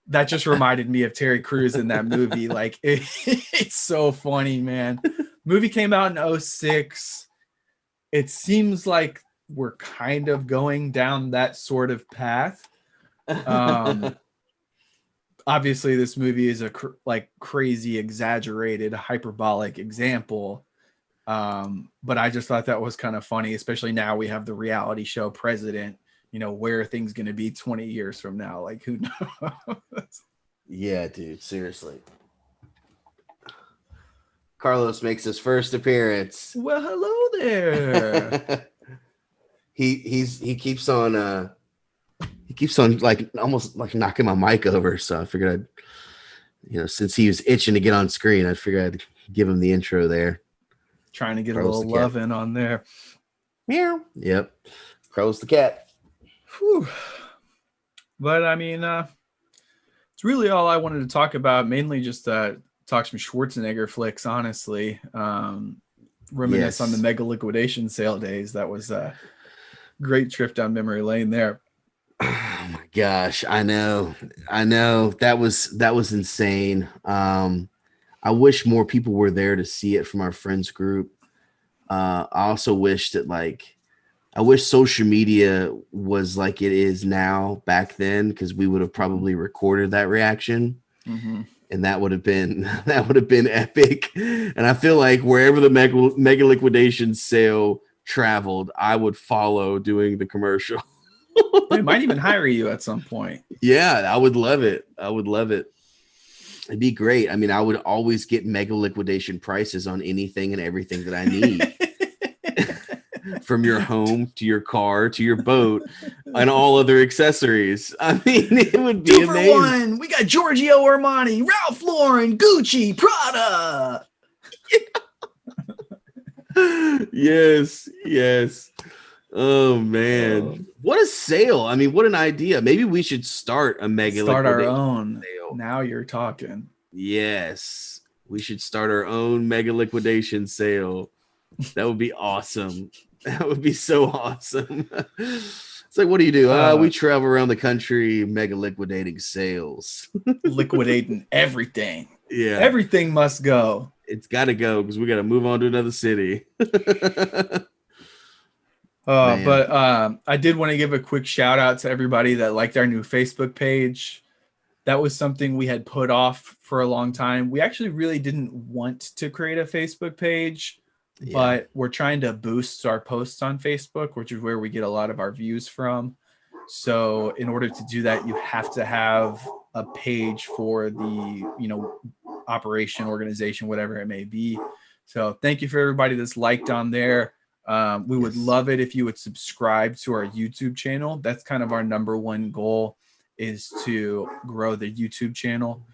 that just reminded me of Terry Crews in that movie. Like it's so funny, man. Movie came out in 2006. It seems like we're kind of going down that sort of path. Obviously this movie is a crazy, exaggerated, hyperbolic example. But I just thought that was kind of funny, especially now we have the reality show President. You know, where are things going to be 20 years from now? Like, who knows? Yeah, dude, seriously. Carlos makes his first appearance. Well, hello there. he keeps on like almost like knocking my mic over, so I figured I'd, you know, since he was itching to get on screen, I figured I'd give him the intro there. Trying to get Carlos a little love in on there. Meow. Yep. Carlos the cat. Whew. But I mean, it's really all I wanted to talk about. Mainly just talk some Schwarzenegger flicks, honestly. Reminisce on the mega liquidation sale days. That was a great trip down memory lane there. Oh my gosh, I know. That was insane. I wish more people were there to see it from our friends group. I also wish that I wish social media was like it is now back then, because we would have probably recorded that reaction. Mm-hmm. And that would have been epic. And I feel like wherever the mega liquidation sale traveled, I would follow doing the commercial. They might even hire you at some point. Yeah, I would love it. It'd be great. I mean, I would always get mega liquidation prices on anything and everything that I need. From your home to your car to your boat and all other accessories. I mean, it would be 2 for amazing. 1. We got Giorgio Armani, Ralph Lauren, Gucci, Prada. Yes. Oh man, what a sale! I mean, what an idea. Maybe we should start a mega our own sale. Now you're talking. Yes, we should start our own mega liquidation sale. That would be awesome. That would be so awesome. It's like, what do you do? We travel around the country mega liquidating sales. Liquidating everything. Yeah. Everything must go. It's got to go because we got to move on to another city. But I did want to give a quick shout out to everybody that liked our new Facebook page. that was something we had put off for a long time. We actually really didn't want to create a Facebook page, but we're trying to boost our posts on Facebook, which is where we get a lot of our views from. So in order to do that, you have to have a page for the, operation, organization, whatever it may be. So thank you for everybody that's liked on there. We would love it if you would subscribe to our YouTube channel. That's kind of our number one goal, is to grow the YouTube channel.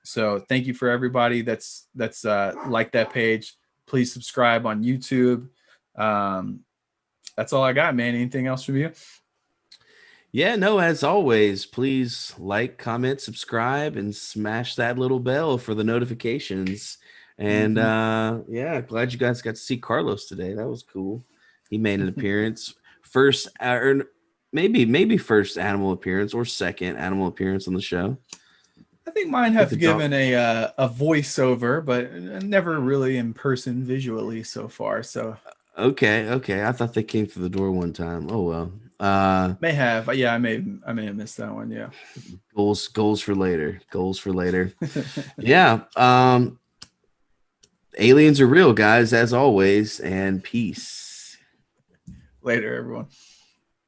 So thank you for everybody that's like that page. Please subscribe on YouTube. That's all I got, man. Anything else from you? Yeah, no, as always, please like, comment, subscribe, and smash that little bell for the notifications. And yeah, glad you guys got to see Carlos today. That was cool. He made an appearance. First, or maybe first animal appearance or second animal appearance on the show. I think mine have given a voiceover, but never really in person visually so far. So okay. I thought they came through the door one time. Oh well. May have. Yeah, I may have missed that one. Yeah. Goals for later. Yeah. Aliens are real, guys, as always, and peace. Later, everyone.